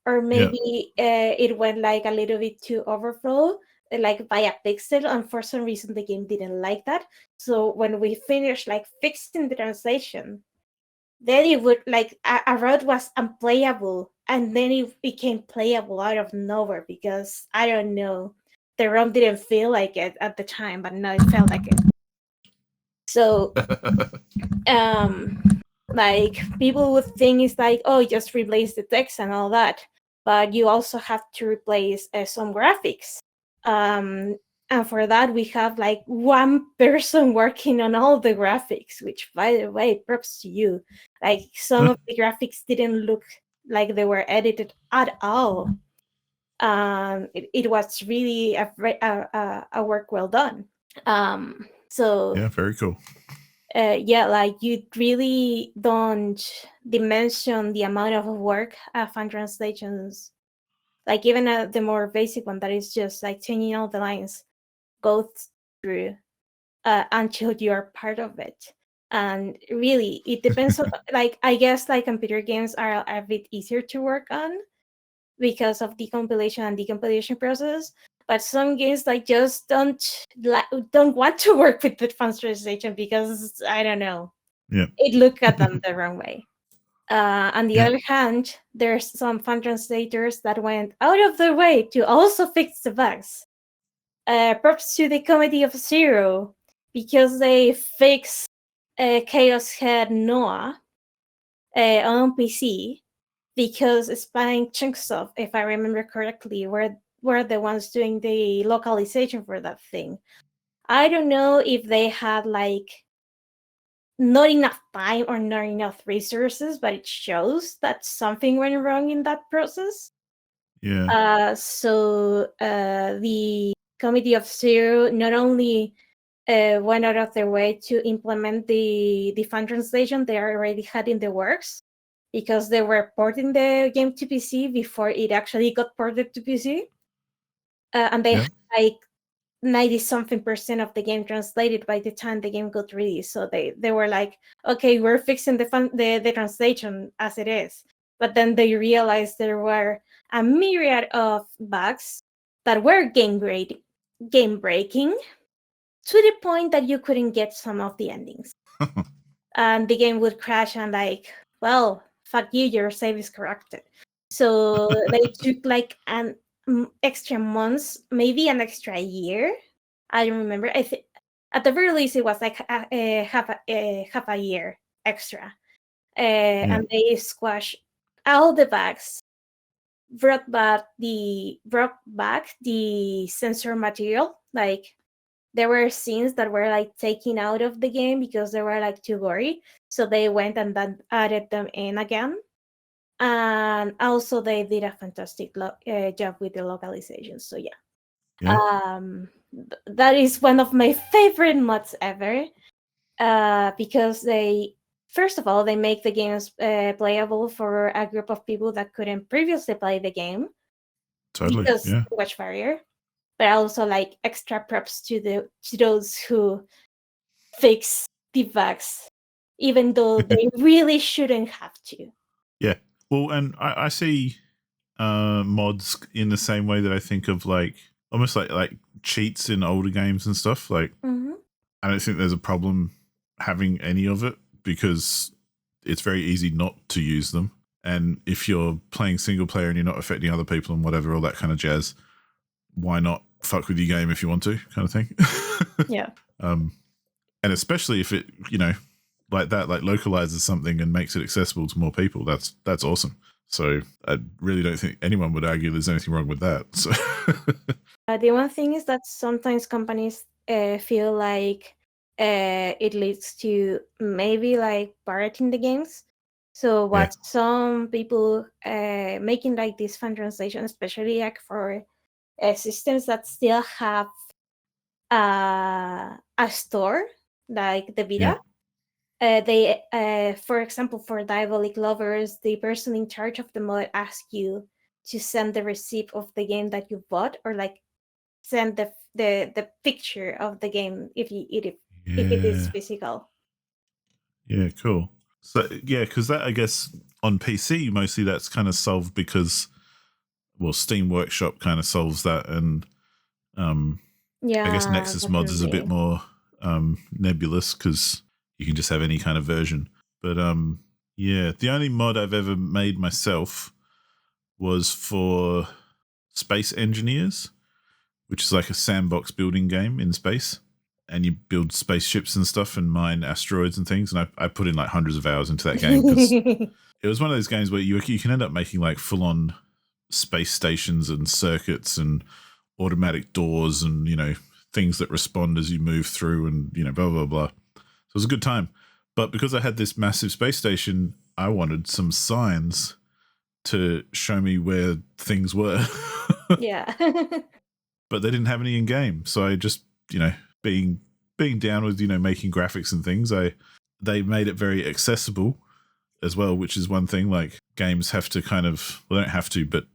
or Yeah. maybe it went like a little bit too overflow, like by a pixel, and for some reason the game didn't like that. So when we finished like fixing the translation, then it would like a route was unplayable, and then it became playable out of nowhere because I don't know, the ROM didn't feel like it at the time, but now it felt like it. So um like people would think it's like, oh, just replace the text and all that, but you also have to replace some graphics. um and for that we have like one person working on all the graphics, which by the way, props to you. Like some of the graphics didn't look like they were edited at all. It was really a work well done. So Yeah. Very cool. yeah, like you really don't dimension the amount of work fan translations, like even the more basic one that is just like changing all the lines, go through until you're part of it. And really, it depends on, like, I guess like computer games are a bit easier to work on because of the compilation and decompilation process. But some games like just don't want to work with the fan translation because I don't know, Yeah. it look at them the wrong way. On the Yeah. other hand, there's some fan translators that went out of their way to also fix the bugs. Props to the Comedy of Zero, because they fixed Chaos Head Noah on PC, because Spine Chunksoft, if I remember correctly, were the ones doing the localization for that thing. I don't know if they had like not enough time or not enough resources, but it shows that something went wrong in that process. Yeah. So the Committee of Zero not only went out of their way to implement the fan translation they already had in the works, because they were porting the game to PC before it actually got ported to PC. And they had like 90-something% of the game translated by the time the game got released. So they were like, okay, we're fixing the translation as it is. But then they realized there were a myriad of bugs that were game breaking, to the point that you couldn't get some of the endings. And the game would crash and like, well, fuck you, your save is corrupted. So they took like an extra months, maybe an extra year. I don't remember. I think at the very least it was like half a year extra. And they squashed all the bugs, brought back the censor material. Like there were scenes that were like taken out of the game because they were like too gory. So they went and then added them in again. And also they did a fantastic job with the localization. So yeah. That is one of my favorite mods ever, because they, first of all, they make the games playable for a group of people that couldn't previously play the game. Totally, because language barrier. But also like extra props to those who fix the bugs, even though they really shouldn't have to. Yeah. Well, and I see mods in the same way that I think of like almost like cheats in older games and stuff. Like I don't think there's a problem having any of it because it's very easy not to use them. And if you're playing single player and you're not affecting other people and whatever, all that kind of jazz, why not fuck with your game if you want to, kind of thing. Yeah. And especially if it, like that, like localizes something and makes it accessible to more people, that's awesome. So I really don't think anyone would argue there's anything wrong with that. So the one thing is that sometimes companies feel like it leads to maybe like pirating the games. So what some people making like this fan translation, especially like for systems that still have a store like the Vita. They, for example, for Diabolic Lovers, the person in charge of the mod asks you to send the receipt of the game that you bought, or like send the picture of the game if it is physical. Yeah, cool. So yeah, because that, I guess on PC mostly that's kind of solved because, well, Steam Workshop kind of solves that, and I guess Nexus Mods is a bit more nebulous because you can just have any kind of version. But yeah, the only mod I've ever made myself was for Space Engineers, which is like a sandbox building game in space. And you build spaceships and stuff and mine asteroids and things. And I put in like hundreds of hours into that game because it was one of those games where you can end up making like full-on space stations and circuits and automatic doors and, things that respond as you move through and, blah, blah, blah. So it was a good time. But because I had this massive space station, I wanted some signs to show me where things were. Yeah. But they didn't have any in game. So I just, being down with, making graphics and things, they made it very accessible as well, which is one thing. Like games have to kind of, well, they don't have to, but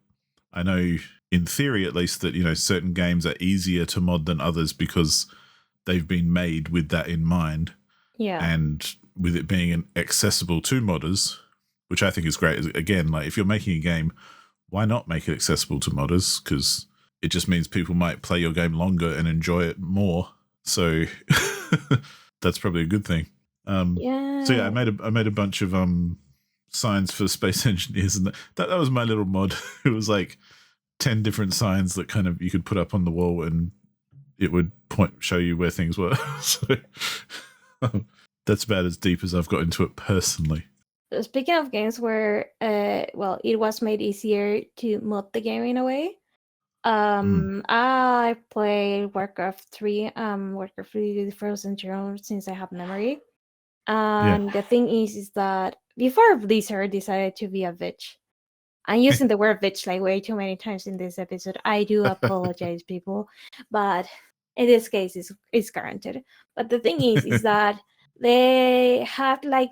I know in theory at least that, certain games are easier to mod than others because they've been made with that in mind. Yeah. And with it being accessible to modders, which I think is great. Again, like if you're making a game, why not make it accessible to modders? Because it just means people might play your game longer and enjoy it more. So that's probably a good thing. So yeah, I made a bunch of signs for Space Engineers, and that was my little mod. It was like 10 different signs that kind of you could put up on the wall, and it would show you where things were. So that's about as deep as I've got into it personally. Speaking of games where, it was made easier to mod the game in a way. I played Warcraft 3, Warcraft 3 The Frozen Throne since I have memory. And the thing is that before Blizzard decided to be a bitch, I'm using the word bitch like way too many times in this episode. I do apologize, people, but in this case, it's guaranteed. But the thing is that they had like,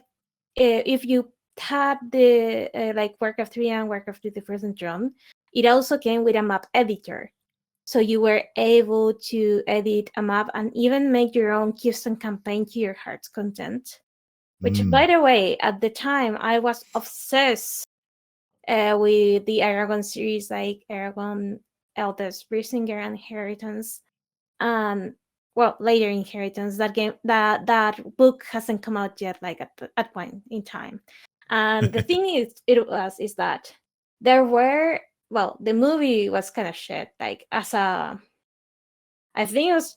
if you had the like Warcraft 3 and Warcraft 3 the Frozen Throne, it also came with a map editor. So you were able to edit a map and even make your own custom campaign to your heart's content. Which, by the way, at the time I was obsessed with the Aragon series, like Aragon, Eldest Brisingar, and Inheritance. Well, later Inheritance. That book hasn't come out yet, like at point in time. And the thing is that there were, well, the movie was kind of shit. Like I think it was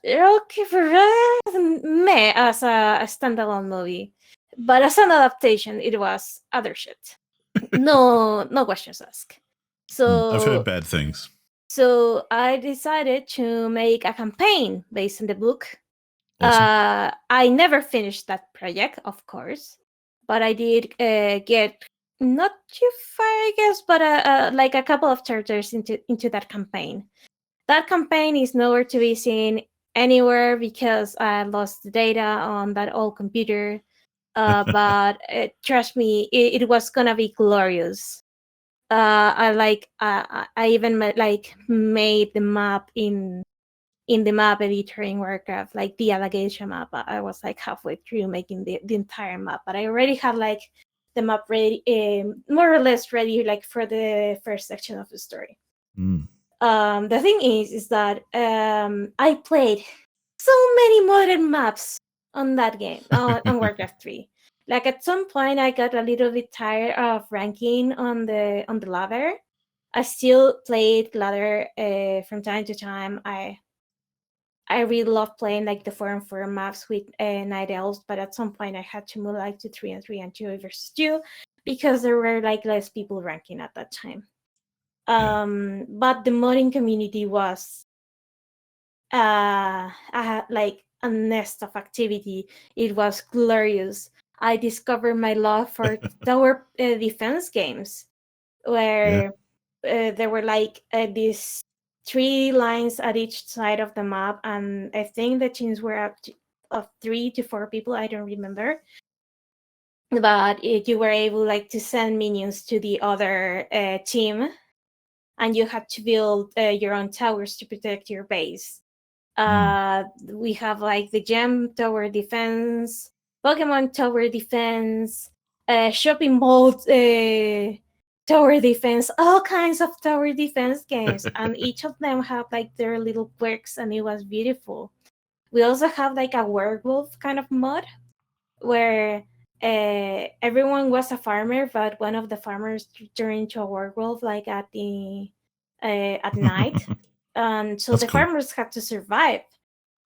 okay for me as a standalone movie, but as an adaptation, it was other shit. No questions asked. So I've heard bad things. So I decided to make a campaign based on the book. Awesome. I never finished that project, of course, but I did get not too far, I guess, but like a couple of chapters into that campaign. That campaign is nowhere to be seen anywhere because I lost the data on that old computer. But trust me, it was gonna be glorious. I even made the map in the map editor in Warcraft, like the allegation map. I was like halfway through making the entire map, but I already had like the map ready, more or less ready, like for the first section of the story. The thing is that I played so many modern maps on that game on Warcraft 3. Like at some point, I got a little bit tired of ranking on the ladder. I still played ladder from time to time. I really love playing like the 4-on-4 maps with Night Elves, but at some point I had to move like to 3-on-3 and 2 versus 2 because there were like less people ranking at that time. But the modding community was like a nest of activity. It was glorious. I discovered my love for tower defense games, where there were like these 3 lines at each side of the map, and I think the teams were up to of 3 to 4 people. I don't remember, but you were able like to send minions to the other team, and you had to build your own towers to protect your base. We have like the gem tower defense, Pokemon tower defense, shopping mall tower defense, all kinds of tower defense games, and each of them have like their little quirks, and it was beautiful. We also have like a werewolf kind of mod where everyone was a farmer, but one of the farmers turned into a werewolf like at night. So That's the cool. farmers had to survive.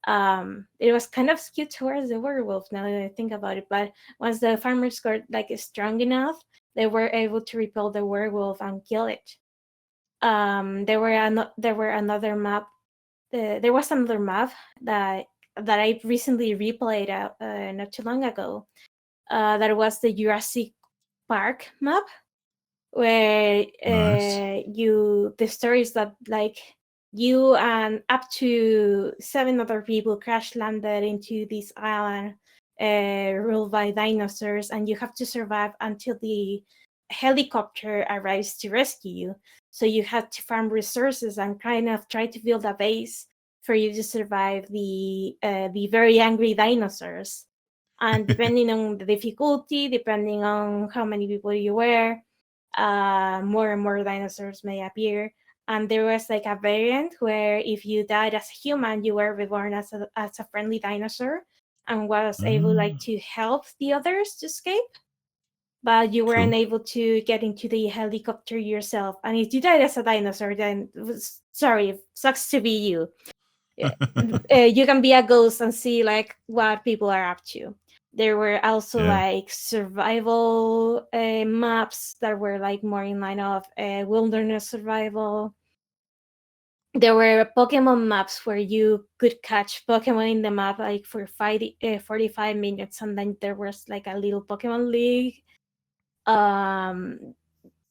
It was kind of skewed towards the werewolf now that I think about it, but once the farmers got like strong enough, they were able to repel the werewolf and kill it. There was another map that I recently replayed not too long ago. That was the Jurassic Park map, where Nice. the story is that like you and up to 7 other people crash landed into this island ruled by dinosaurs, and you have to survive until the helicopter arrives to rescue you. So you have to farm resources and kind of try to build a base for you to survive the very angry dinosaurs. And depending on the difficulty, depending on how many people you were, more and more dinosaurs may appear. And there was like a variant where if you died as a human, you were reborn as a friendly dinosaur and was able like to help the others to escape. But you weren't able to get into the helicopter yourself. And if you died as a dinosaur, then sorry, sucks to be you. You can be a ghost and see like what people are up to. There were also like survival maps that were like more in line of wilderness survival. There were Pokemon maps where you could catch Pokemon in the map like for 45 minutes, and then there was like a little Pokemon League.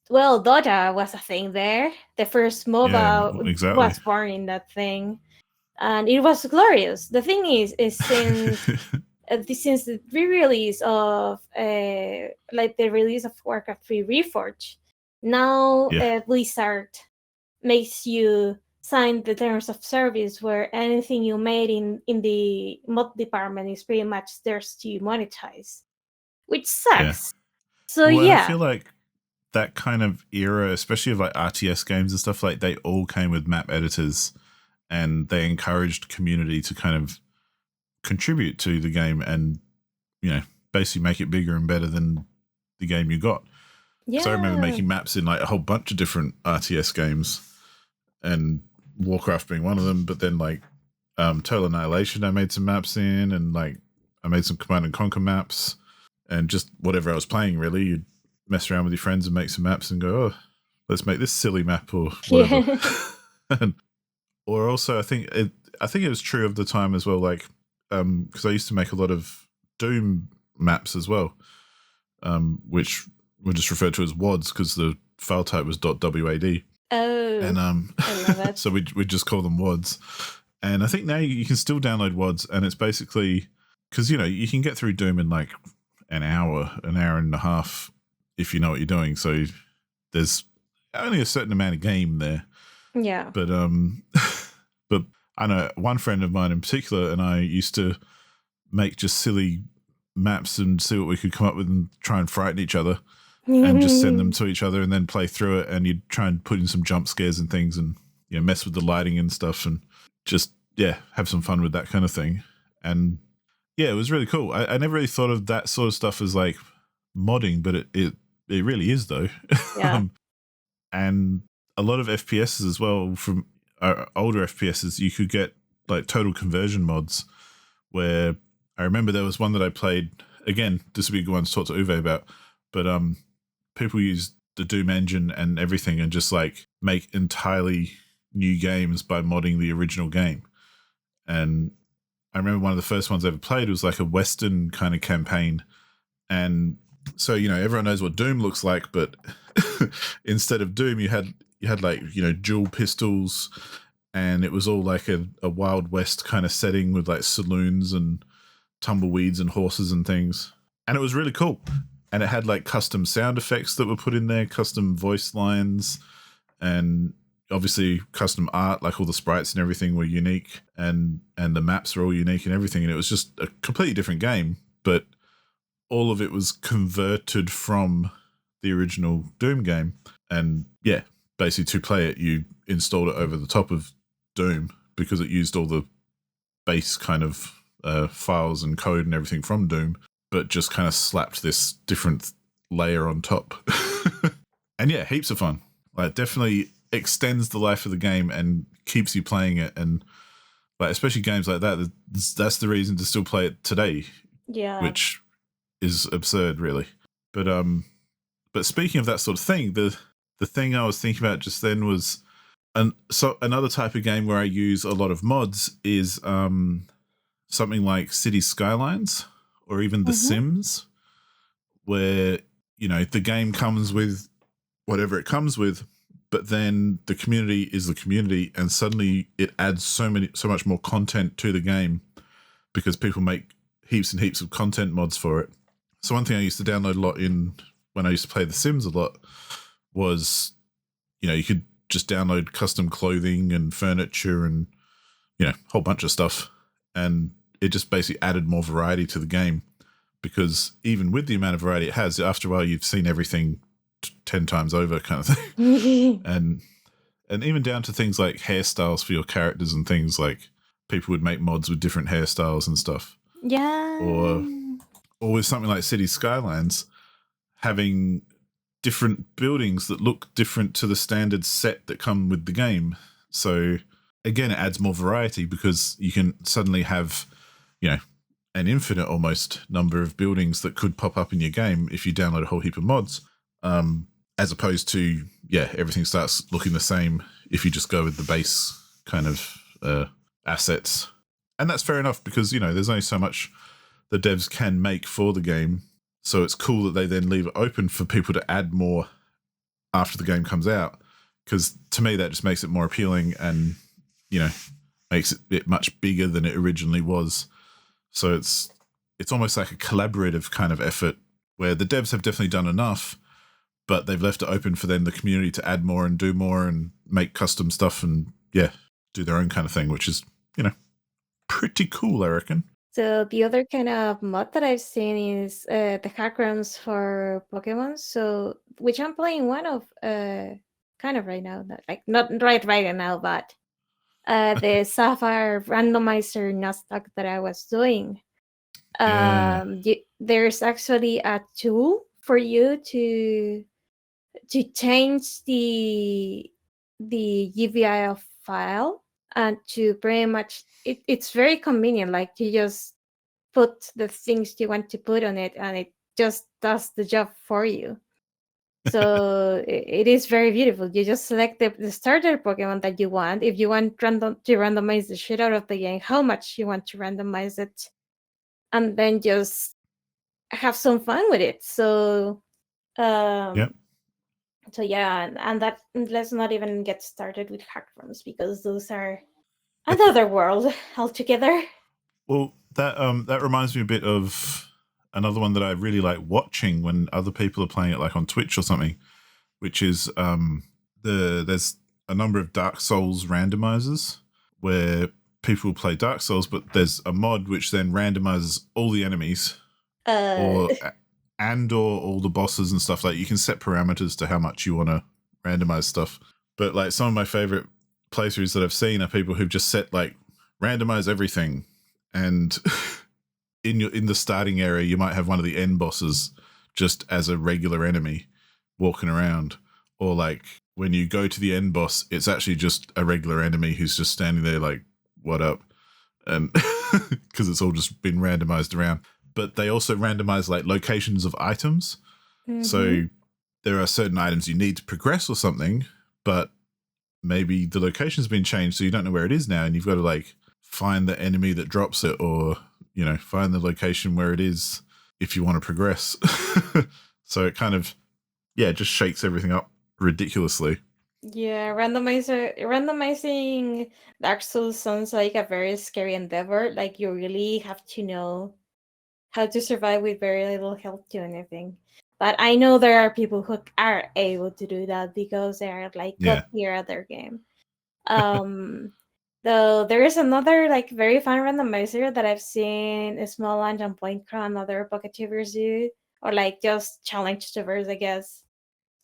Well, Dota was a thing there. The first MOBA was born in that thing, and it was glorious. The thing is since since the re-release of like the release of Warcraft 3 Reforged, now Yeah. Blizzard makes you sign the terms of service where anything you made in the mod department is pretty much theirs to monetize, which Yeah. sucks. So Well, and I yeah, feel like that kind of era, especially of like RTS games and stuff, like they all came with map editors and they encouraged community to kind of contribute to the game and, basically make it bigger and better than the game you got. Because I remember yeah, making maps in like a whole bunch of different RTS games and Warcraft being one of them, but then like Total Annihilation I made some maps in, and like I made some Command and Conquer maps, and just whatever I was playing really, you'd mess around with your friends and make some maps and go, oh, let's make this silly map or whatever. yeah. Or also I think it was true of the time as well, like because I used to make a lot of Doom maps as well, which were just referred to as WADs because the file type was .wad. Oh, And I love it. so we just call them WADs. And I think now you can still download WADs, and it's basically because you can get through Doom in like an hour and a half if you know what you're doing. So there's only a certain amount of game there. Yeah. But but I know one friend of mine in particular and I used to make just silly maps and see what we could come up with and try and frighten each other and just send them to each other and then play through it, and you'd try and put in some jump scares and things and mess with the lighting and stuff and just have some fun with that kind of thing. And it was really cool. I never really thought of that sort of stuff as like modding, but it really is though. Yeah. And a lot of FPSs as well, from older FPSs, you could get like total conversion mods where I remember there was one that I played. Again, this would be a good one to talk to Uwe about, but people use the Doom engine and everything and just like make entirely new games by modding the original game. And I remember one of the first ones I ever played was like a Western kind of campaign. And so, everyone knows what Doom looks like, but instead of Doom, you had like, dual pistols, and it was all like a Wild West kind of setting with like saloons and tumbleweeds and horses and things. And it was really cool. And it had like custom sound effects that were put in there, custom voice lines, and obviously custom art, like all the sprites and everything were unique, and the maps were all unique and everything. And it was just a completely different game, but all of it was converted from the original Doom game. And basically to play it, you installed it over the top of Doom because it used all the base kind of files and code and everything from Doom, but just kind of slapped this different layer on top. And heaps of fun. Like, definitely extends the life of the game and keeps you playing it. And like, especially games like that, that's the reason to still play it today. Yeah. Which is absurd, really. But speaking of that sort of thing, the thing I was thinking about just then was another type of game where I use a lot of mods is something like City Skylines or even The Sims, where the game comes with whatever it comes with, but then the community is the community, and suddenly it adds so much more content to the game because people make heaps and heaps of content mods for it. So one thing I used to download a lot when I used to play The Sims a lot was, you could just download custom clothing and furniture and, a whole bunch of stuff. And it just basically added more variety to the game, because even with the amount of variety it has, after a while you've seen everything 10 times over kind of thing. and even down to things like hairstyles for your characters and things, like people would make mods with different hairstyles and stuff. Yeah. Or with something like City Skylines, having different buildings that look different to the standard set that come with the game. So again, it adds more variety because you can suddenly have, an infinite almost number of buildings that could pop up in your game if you download a whole heap of mods, as opposed to, everything starts looking the same if you just go with the base kind of assets. And that's fair enough because, there's only so much the devs can make for the game. So it's cool that they then leave it open for people to add more after the game comes out, because to me that just makes it more appealing and, makes it much bigger than it originally was. So it's it's almost like a collaborative kind of effort where the devs have definitely done enough, but they've left it open for then the community to add more and do more and make custom stuff and do their own kind of thing, which is, pretty cool, I reckon. So the other kind of mod that I've seen is the hack runs for Pokemon. So which I'm playing one of kind of right now, not right now, but the Sapphire randomizer Nasdaq that I was doing. There's actually a tool for you to change the GVI file and to pretty much it's very convenient. Like you just put the things you want to put on it and it just does the job for you. So it is very beautiful. You just select the starter Pokemon that you want. If you want to randomize the shit out of the game, how much you want to randomize it, and then just have some fun with it. So So yeah, and that, let's not even get started with hack rooms because those are another world altogether. Well, that reminds me a bit of another one that I really like watching when other people are playing it, like on Twitch or something, which is there's a number of Dark Souls randomizers where people play Dark Souls, but there's a mod which then randomizes all the enemies or all the bosses and stuff. Like you can set parameters to how much you want to randomize stuff. But like some of my favorite playthroughs that I've seen are people who've just set like randomize everything, and in the starting area you might have one of the end bosses just as a regular enemy walking around, or like when you go to the end boss it's actually just a regular enemy who's just standing there like, what up? And because it's all just been randomized around. But they also randomize like locations of items. So there are certain items you need to progress or something, but maybe the location's been changed so you don't know where it is now, and you've got to like find the enemy that drops it, or find the location where it is if you want to progress. So it kind of just shakes everything up ridiculously. Yeah, randomizing Dark Souls sounds like a very scary endeavor. Like you really have to know how to survive with very little health to anything. But I know there are people who are able to do that because they are like god tier at their game. Though there is another like very fun randomizer that I've seen Small Lunch and Point Crow and other Poketubers do, or like just challenge tubers, I guess,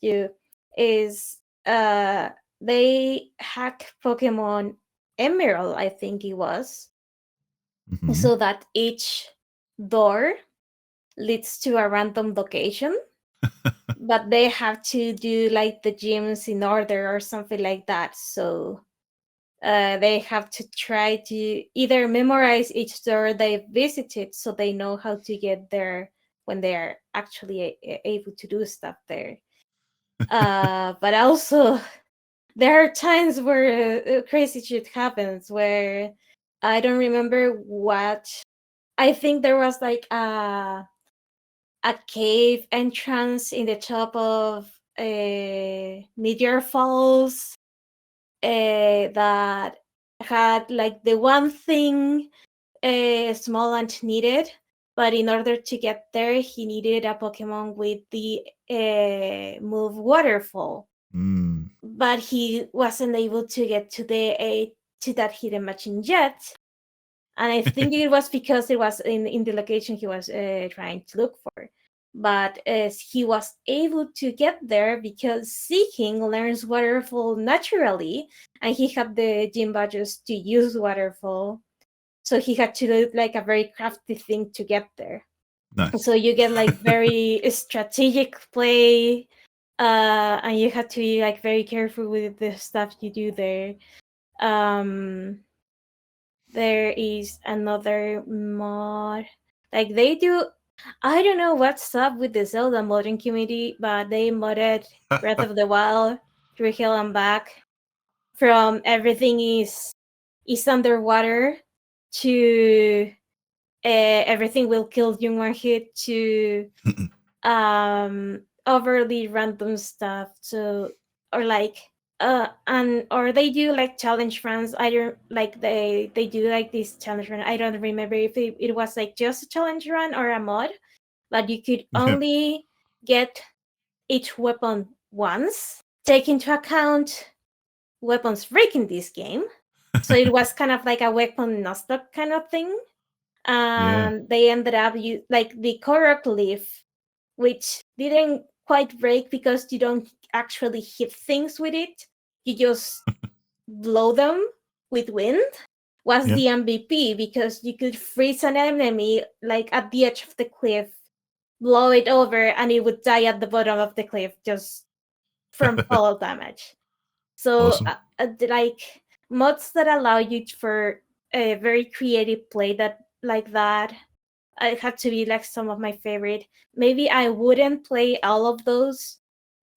do, is they hack Pokemon Emerald, I think it was, so that each door leads to a random location. But they have to do like the gyms in order or something like that. So they have to try to either memorize each door they visited so they know how to get there when they are actually able to do stuff there. But also, there are times where crazy shit happens where I don't remember what. I think there was like a cave entrance in the top of Meteor Falls that had like the one thing Small Ant needed, but in order to get there, he needed a Pokemon with the move Waterfall. But he wasn't able to get to that hidden machine yet. And I think it was because it was in the location he was trying to look for. But he was able to get there because Seeking learns Waterfall naturally, and he had the gym badges to use Waterfall. So he had to do like a very crafty thing to get there. Nice. So you get like very strategic play, and you have to be like very careful with the stuff you do there. There is another mod. Like they do, I don't know what's up with the Zelda modding community, but they modded Breath of the Wild through Hell and Back. From everything is underwater to everything will kill you in one hit to overly random stuff. So, or like And or they do like challenge runs. I don't like they do like this challenge run. I don't remember if it was like just a challenge run or a mod, but you could only get each weapon once. Take into account weapons break in this game, so it was kind of like a weapon non-stop kind of thing. And they ended up like the Korok leaf, which didn't quite break because you don't actually hit things with it. You just blow them with wind. Was the MVP because you could freeze an enemy like at the edge of the cliff, blow it over, and it would die at the bottom of the cliff just from fall damage. So Awesome. like mods that allow you for a very creative play that like that, it had to be like some of my favorite. Maybe I wouldn't play all of those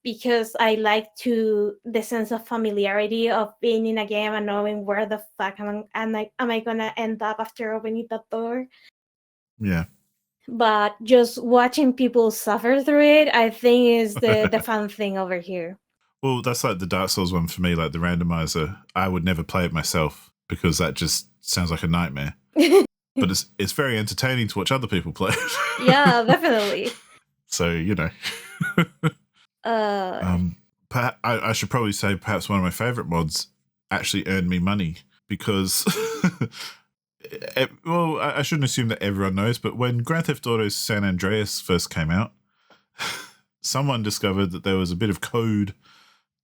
because I like the sense of familiarity of being in a game and knowing where the fuck am I gonna end up after opening that door. Yeah. But just watching people suffer through it, I think is the fun thing over here. Well, that's like the Dark Souls one for me, like the randomizer. I would never play it myself because that just sounds like a nightmare. But it's very entertaining to watch other people play. Yeah, definitely. So, you know. I should probably say perhaps one of my favorite mods actually earned me money because, well, I shouldn't assume that everyone knows, but when Grand Theft Auto San Andreas first came out, someone discovered that there was a bit of code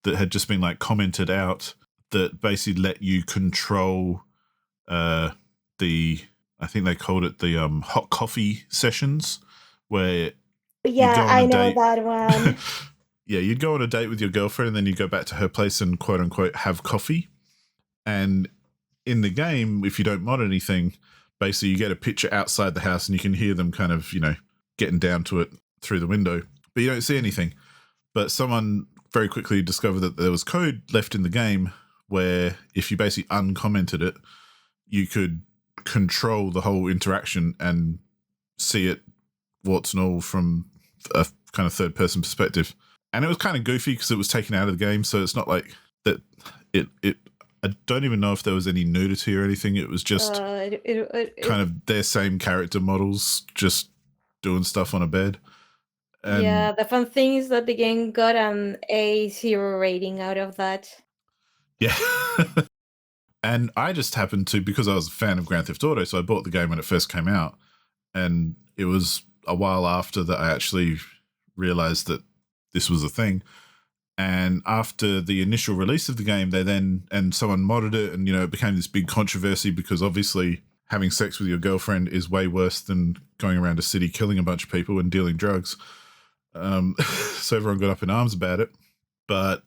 that had just been like commented out that basically let you control I think they called it the hot coffee sessions, where yeah, I know that one. Yeah, you'd go on a date with your girlfriend and then you go back to her place and quote unquote have coffee. And in the game, if you don't mod anything, basically you get a picture outside the house and you can hear them kind of, you know, getting down to it through the window, but you don't see anything. But someone very quickly discovered that there was code left in the game where if you basically uncommented it, you could control the whole interaction and see it warts and all from a kind of third person perspective. And it was kind of goofy because it was taken out of the game, so it's not like that it I don't even know if there was any nudity or anything. It was just kind of their same character models just doing stuff on a bed. And yeah, the fun thing is that the game got an A0 rating out of that. Yeah. And I just happened to, because I was a fan of Grand Theft Auto, so I bought the game when it first came out. And it was a while after that I actually realized that this was a thing. And after the initial release of the game, someone modded it, and, you know, it became this big controversy because obviously having sex with your girlfriend is way worse than going around a city killing a bunch of people and dealing drugs. So everyone got up in arms about it. But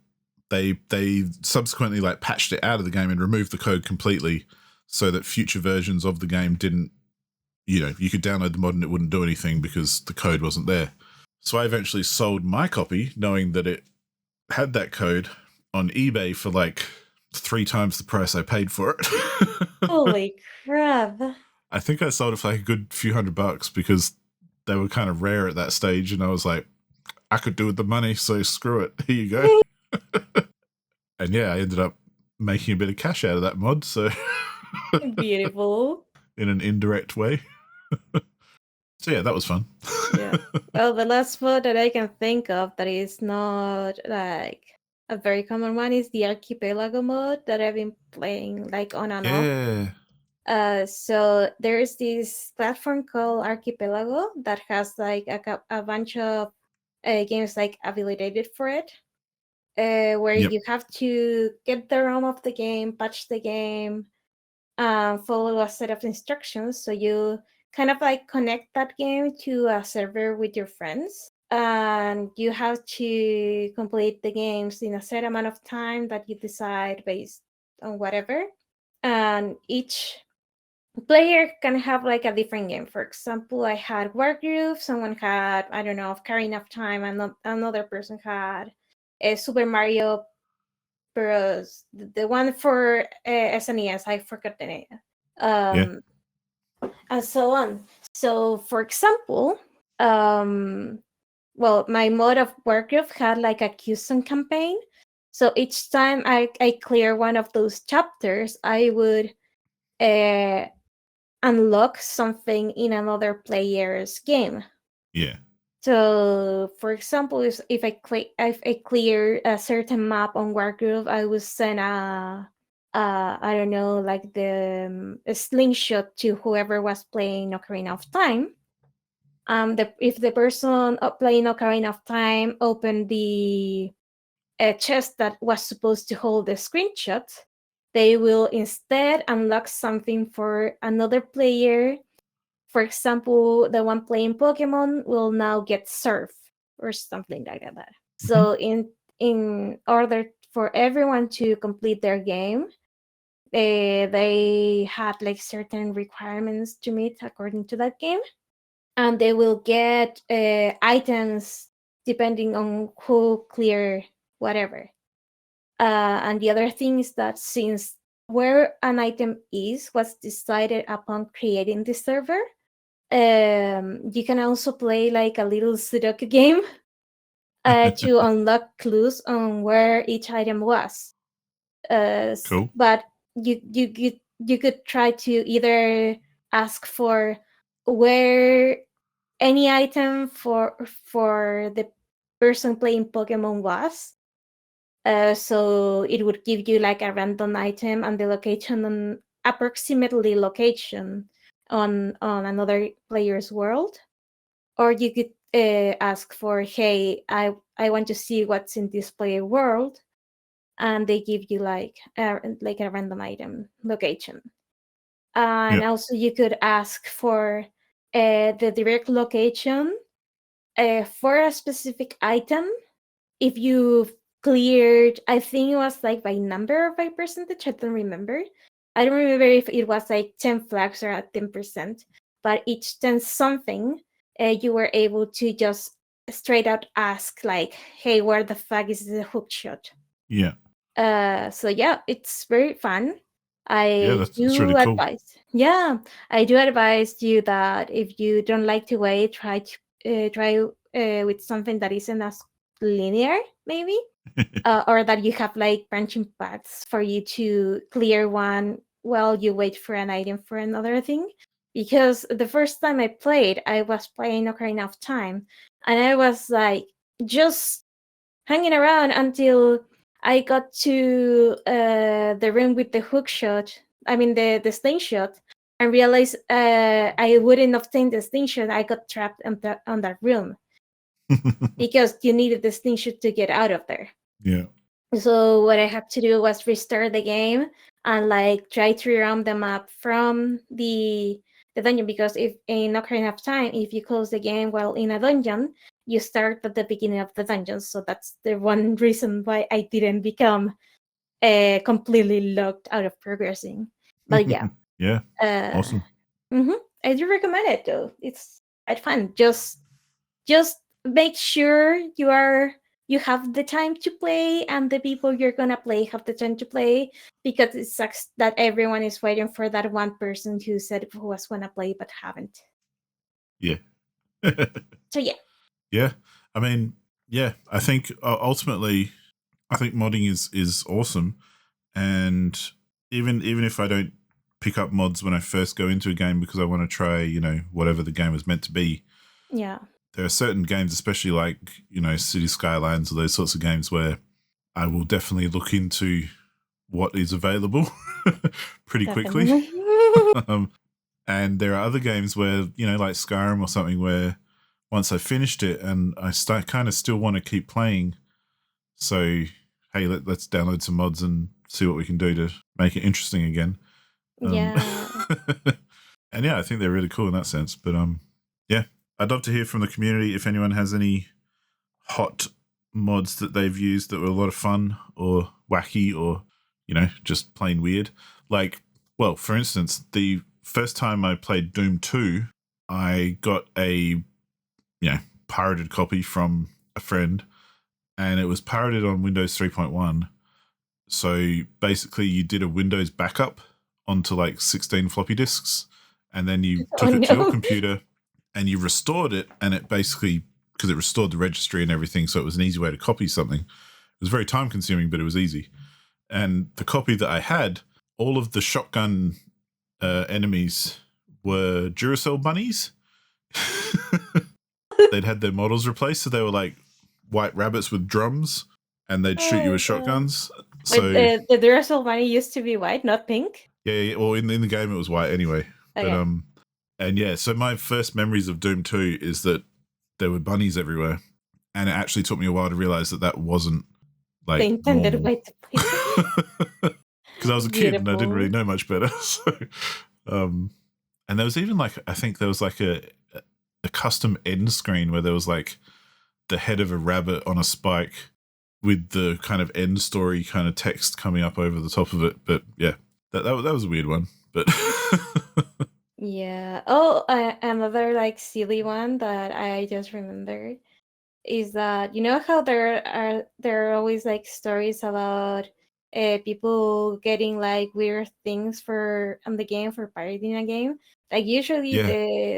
they subsequently like patched it out of the game and removed the code completely so that future versions of the game didn't, you know, you could download the mod and it wouldn't do anything because the code wasn't there. So I eventually sold my copy knowing that it had that code on eBay for like 3 times the price I paid for it. Holy crap. I think I sold it for like a good few $100 because they were kind of rare at that stage, and I was like, I could do with the money, so screw it. Here you go. And yeah, I ended up making a bit of cash out of that mod, so beautiful. In an indirect way. So yeah, that was fun. Yeah. Well, the last mod that I can think of that is not like a very common one is the Archipelago mod that I've been playing like on and off. So there's this platform called Archipelago that has like a bunch of games like affiliated for it, where you have to get the ROM of the game, patch the game, follow a set of instructions. So you kind of like connect that game to a server with your friends, and you have to complete the games in a set amount of time that you decide based on whatever. And each player can have like a different game. For example, I had Wargroove, someone had, I don't know, Ocarina of Time, and another person had Super Mario Bros. The one for SNES, I forgot the name. And so on. So, for example, well, my mod of Wargroove had like a custom campaign So each time I clear one of those chapters, I would unlock something in another player's game. Yeah. So, for example, if I clear a certain map on Wargroove, I would send I don't know, like a slingshot to whoever was playing Ocarina of Time. If the person playing Ocarina of Time opened the chest that was supposed to hold the screenshot, they will instead unlock something for another player. For example, the one playing Pokemon will now get Surf or something like that. So in order for everyone to complete their game, they had like certain requirements to meet according to that game, and they will get items depending on who clear whatever. And the other thing is that since where an item is was decided upon creating the server, you can also play like a little Sudoku game to unlock clues on where each item was. Cool. But you could try to either ask for where any item for the person playing Pokemon was. So it would give you like a random item and the location on approximately location on another player's world, or you could ask for, hey, I want to see what's in this player world, and they give you like a random item location. And also you could ask for the direct location for a specific item if you've cleared, I think it was like by number or by percentage, I don't remember. I don't remember if it was like 10 flags or at 10%, but each 10 something, you were able to just straight out ask like, hey, where the fuck is the hook shot? Yeah. So yeah, it's very fun. That's really cool. I do advise you that if you don't like to wait, try with something that isn't as linear, maybe, or that you have like branching paths for you to clear one while you wait for an item for another thing. Because the first time I played, I was playing Ocarina of Time, and I was like just hanging around until I got to the room with the hook shot. I mean the sling shot, and realized I wouldn't obtain the sling shot. I got trapped on that room because you needed the sling shot to get out of there. Yeah. So what I had to do was restart the game and like try to rerun the map from the dungeon, because if in Ocarina of Time, if you close the game while in a dungeon, you start at the beginning of the dungeon. So that's the one reason why I didn't become completely locked out of progressing. But yeah. Yeah. Awesome. I do recommend it though. It's quite fun. Just make sure you have the time to play, and the people you're gonna play have the time to play, because it sucks that everyone is waiting for that one person who said who was gonna play but haven't. Yeah. So yeah. Yeah. I mean, yeah, I think ultimately, I think modding is awesome. And even if I don't pick up mods when I first go into a game because I want to try, whatever the game was meant to be. Yeah. There are certain games, especially like, City Skylines or those sorts of games, where I will definitely look into what is available pretty quickly. And there are other games where, like Skyrim or something, where once I finished it and I kind of still want to keep playing. So, hey, let's download some mods and see what we can do to make it interesting again. Yeah. And yeah, I think they're really cool in that sense. But yeah, I'd love to hear from the community if anyone has any hot mods that they've used that were a lot of fun or wacky or, just plain weird. Like, well, for instance, the first time I played Doom 2, I got a, pirated copy from a friend, and it was pirated on Windows 3.1. So basically you did a Windows backup onto like 16 floppy disks, and then you took it to your computer and you restored it, and it basically, because it restored the registry and everything, so it was an easy way to copy something, was very time consuming, but it was easy. And the copy that I had, all of the shotgun enemies were Duracell bunnies. They'd had their models replaced, so they were like white rabbits with drums, and they'd shoot you with shotguns. So the Duracell bunny used to be white, not pink. Yeah. Well, in the game it was white anyway. Okay. But and yeah, so my first memories of Doom 2 is that there were bunnies everywhere, and it actually took me a while to realize that wasn't like the intended normal. way to play. Because I was a kid and I didn't really know much better. So, and there was even like, I think there was like a custom end screen where there was like the head of a rabbit on a spike with the kind of end story kind of text coming up over the top of it. But yeah, that was a weird one. But yeah. Oh, another like silly one that I just remembered is that you know how there are always like stories about people getting like weird things on the game for pirating a game. Like usually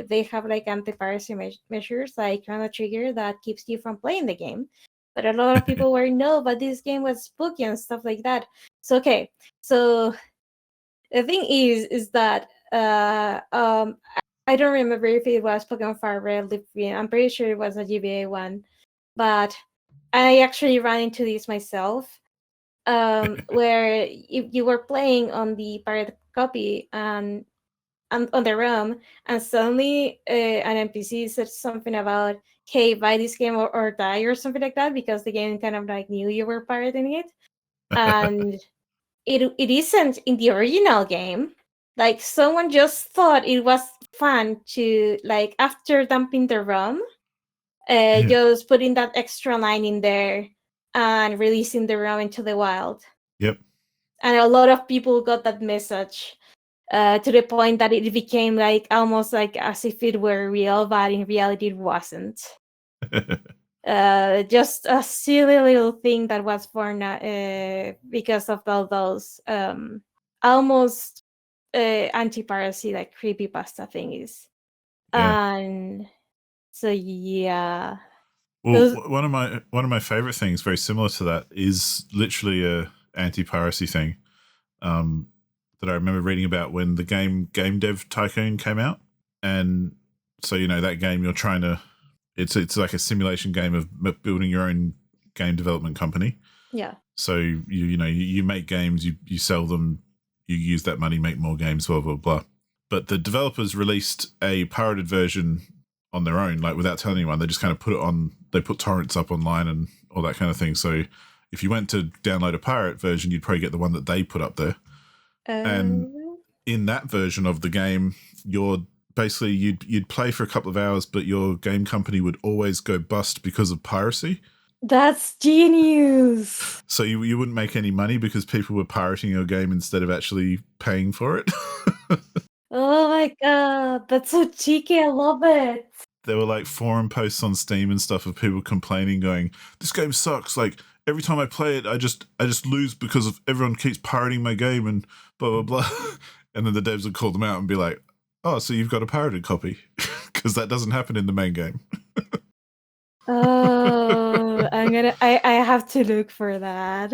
they have like anti-piracy measures like Chrono Trigger that keeps you from playing the game. But a lot of people were no, but this game was spooky and stuff like that. So okay, so the thing is that I don't remember if it was Pokemon Fire Red, Leaf Green. I'm pretty sure it was a GBA one, but I actually ran into this myself. Where you were playing on the pirate copy and on the ROM, and suddenly an NPC said something about, "Hey, buy this game or die" or something like that, because the game kind of like knew you were pirating it, and it isn't in the original game. Like someone just thought it was fun to like after dumping the ROM, just putting that extra line in there and releasing the ROM into the wild. Yep. And a lot of people got that message to the point that it became like almost like as if it were real, but in reality it wasn't. Just a silly little thing that was born because of all those almost anti-piracy like creepypasta thingies. And so yeah. Well, one of my favorite things, very similar to that, is literally a anti-piracy thing that I remember reading about when the Game Dev Tycoon came out. And so that game, you're trying to, it's like a simulation game of building your own game development company. Yeah. So you make games, you sell them, you use that money, make more games, blah blah blah. But the developers released a pirated version on their own, like without telling anyone. They just kind of they put torrents up online and all that kind of thing. So if you went to download a pirate version, you'd probably get the one that they put up there. And in that version of the game, you'd play for a couple of hours, but your game company would always go bust because of piracy. That's genius. So you wouldn't make any money because people were pirating your game instead of actually paying for it. Oh my god, that's so cheeky. I love it. There were like forum posts on Steam and stuff of people complaining, going, "This game sucks. Like every time I play it, I just lose because of everyone keeps pirating my game and blah blah blah." And then the devs would call them out and be like, "Oh, so you've got a pirated copy?" Because that doesn't happen in the main game. Oh, I have to look for that.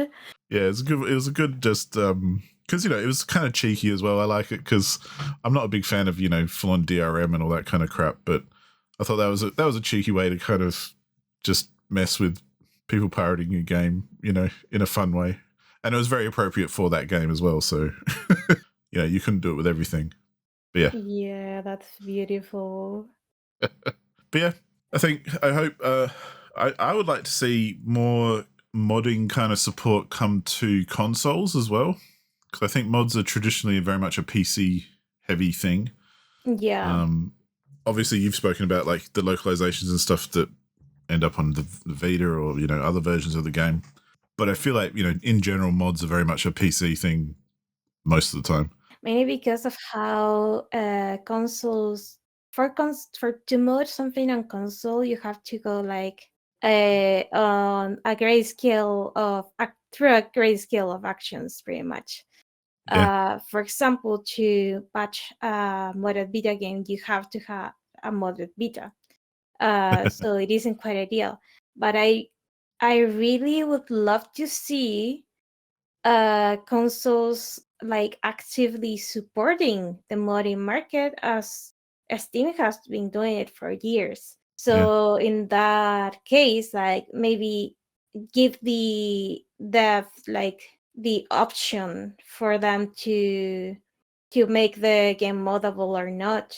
Yeah, it was a good just because it was kind of cheeky as well. I like it because I'm not a big fan of full on DRM and all that kind of crap, but I thought that was a cheeky way to kind of just mess with people pirating your game, in a fun way, and it was very appropriate for that game as well. So you couldn't do it with everything, but yeah, that's beautiful. But yeah, I hope I would like to see more modding kind of support come to consoles as well, because I think mods are traditionally very much a PC heavy thing. Yeah. Obviously you've spoken about like the localizations and stuff that end up on the Vita or other versions of the game, but I feel like in general mods are very much a PC thing most of the time. Mainly because of how consoles to mod something on console, you have to go like on a great scale through a great scale of actions, pretty much. Yeah. For example, to patch a modded beta game, you have to have a modded beta. So it isn't quite ideal. But I I really would love to see consoles like actively supporting the modding market as Steam has been doing it for years. So in that case, like maybe give the dev like the option for them to make the game moddable or not,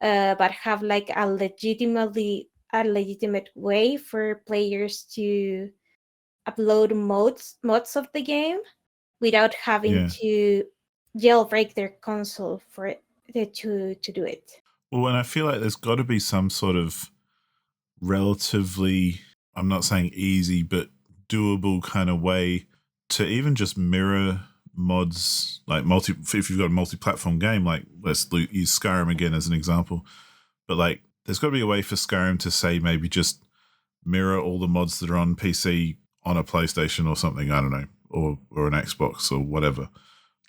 but have like a legitimate way for players to upload mods of the game without having Yeah. to jailbreak their console for it to do it. Well, and I feel like there's got to be some sort of relatively, I'm not saying easy, but doable kind of way to even just mirror mods, like if you've got a multi-platform game, like let's use Skyrim again as an example. But like, there's got to be a way for Skyrim to say maybe just mirror all the mods that are on PC on a PlayStation or something. I don't know, or an Xbox or whatever.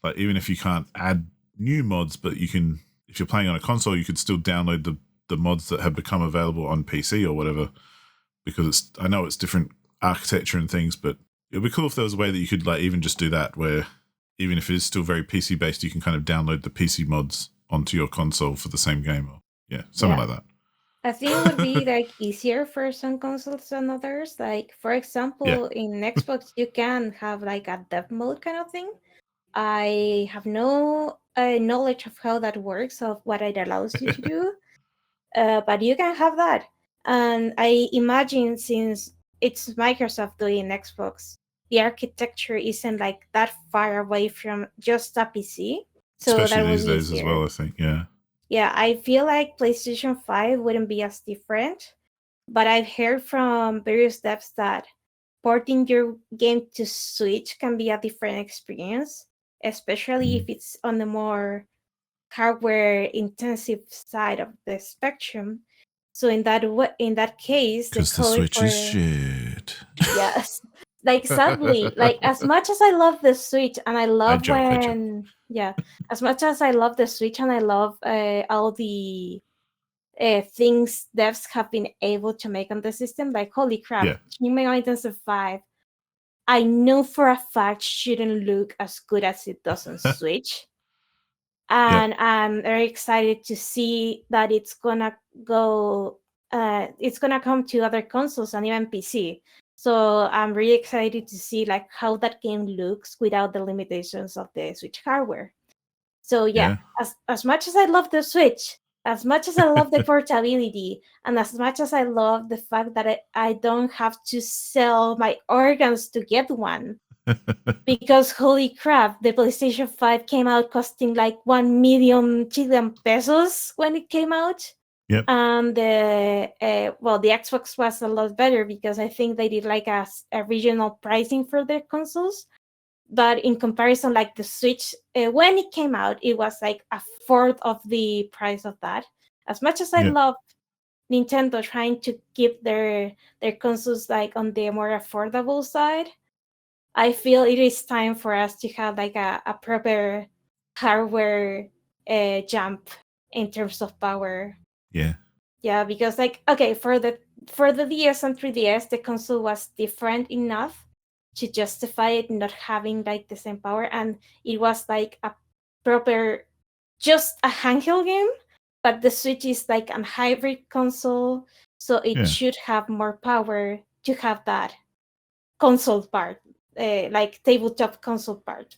Like, even if you can't add new mods, but you can, if you're playing on a console, you could still download the mods that have become available on PC or whatever. Because I know it's different architecture and things, but it would be cool if there was a way that you could like even just do that, where even if it is still very PC based, you can kind of download the PC mods onto your console for the same game, or something like that. I think it would be like easier for some consoles than others. Like for example, in Xbox, you can have like a dev mode kind of thing. I have no knowledge of how that works, of what it allows you to do, but you can have that. And I imagine since it's Microsoft doing Xbox, the architecture isn't like that far away from just a PC, so Especially that would these be days as easier. well, I think. Yeah, I feel like PlayStation 5 wouldn't be as different, but I've heard from various devs that porting your game to Switch can be a different experience, especially if it's on the more hardware intensive side of the spectrum. So in that case, the Because the code Switch for is shit. yes, like sadly, like as much as I love the Switch and I love joke. as much as I love the Switch and I love all the things devs have been able to make on the system, like holy crap, Yeah. Shin Megami Tensei 5, I know for a fact shouldn't look as good as it does on Switch. And I'm very excited to see that it's gonna come to other consoles and even PC. So I'm really excited to see like how that game looks without the limitations of the Switch hardware. So Yeah. as much as I love the Switch, as much as I love the portability, and as much as I love the fact that I don't have to sell my organs to get one, because holy crap, the PlayStation 5 came out costing like 1 million Chilean pesos when it came out. Yep. And the Xbox was a lot better because I think they did like a regional pricing for their consoles. But in comparison, like the Switch, when it came out, it was like a fourth of the price of that. As much as I love Nintendo trying to keep their consoles like on the more affordable side, I feel it is time for us to have like a proper hardware jump in terms of power. Yeah, because like okay, for the DS and 3DS, the console was different enough to justify it not having like the same power, and it was like a proper just a handheld game. But the Switch is like a hybrid console, so it should have more power to have that console part, like tabletop console part,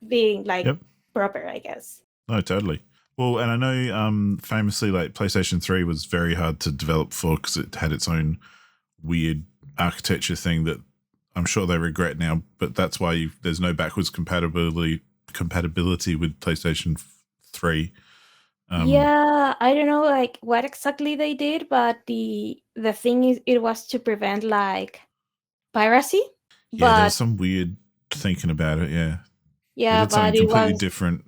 being like proper, I guess. No, totally. Well, and I know famously, like PlayStation 3 was very hard to develop for because it had its own weird architecture thing that I'm sure they regret now. But that's why there's no backwards compatibility with PlayStation 3. Yeah, I don't know like what exactly they did, but the thing is, it was to prevent like piracy. Yeah, there But was some weird thinking about it. Yeah, they yeah, did something but it completely was different.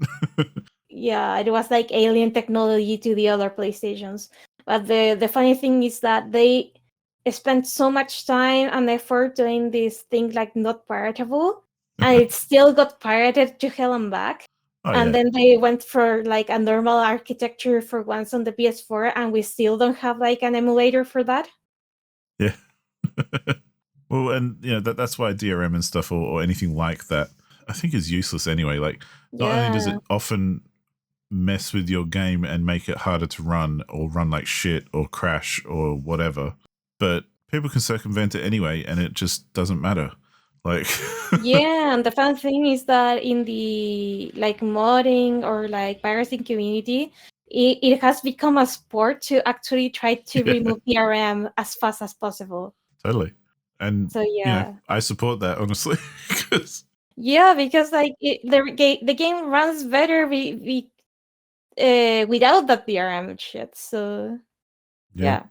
yeah, it was like alien technology to the other PlayStations. But the funny thing is that they spent so much time and effort doing this thing like not piratable, and it still got pirated to hell and back. And then they went for like a normal architecture for once on the PS4, and we still don't have like an emulator for that. Yeah. Well, and that's why DRM and stuff or anything like that, I think is useless anyway. Like, not only does it often mess with your game and make it harder to run or run like shit or crash or whatever, but people can circumvent it anyway, and it just doesn't matter. Like, yeah, and the fun thing is that in the like modding or like pirating community, it has become a sport to actually try to remove DRM as fast as possible. Totally. And so yeah, I support that, honestly. yeah, because like the game runs better without that DRM shit. So yeah.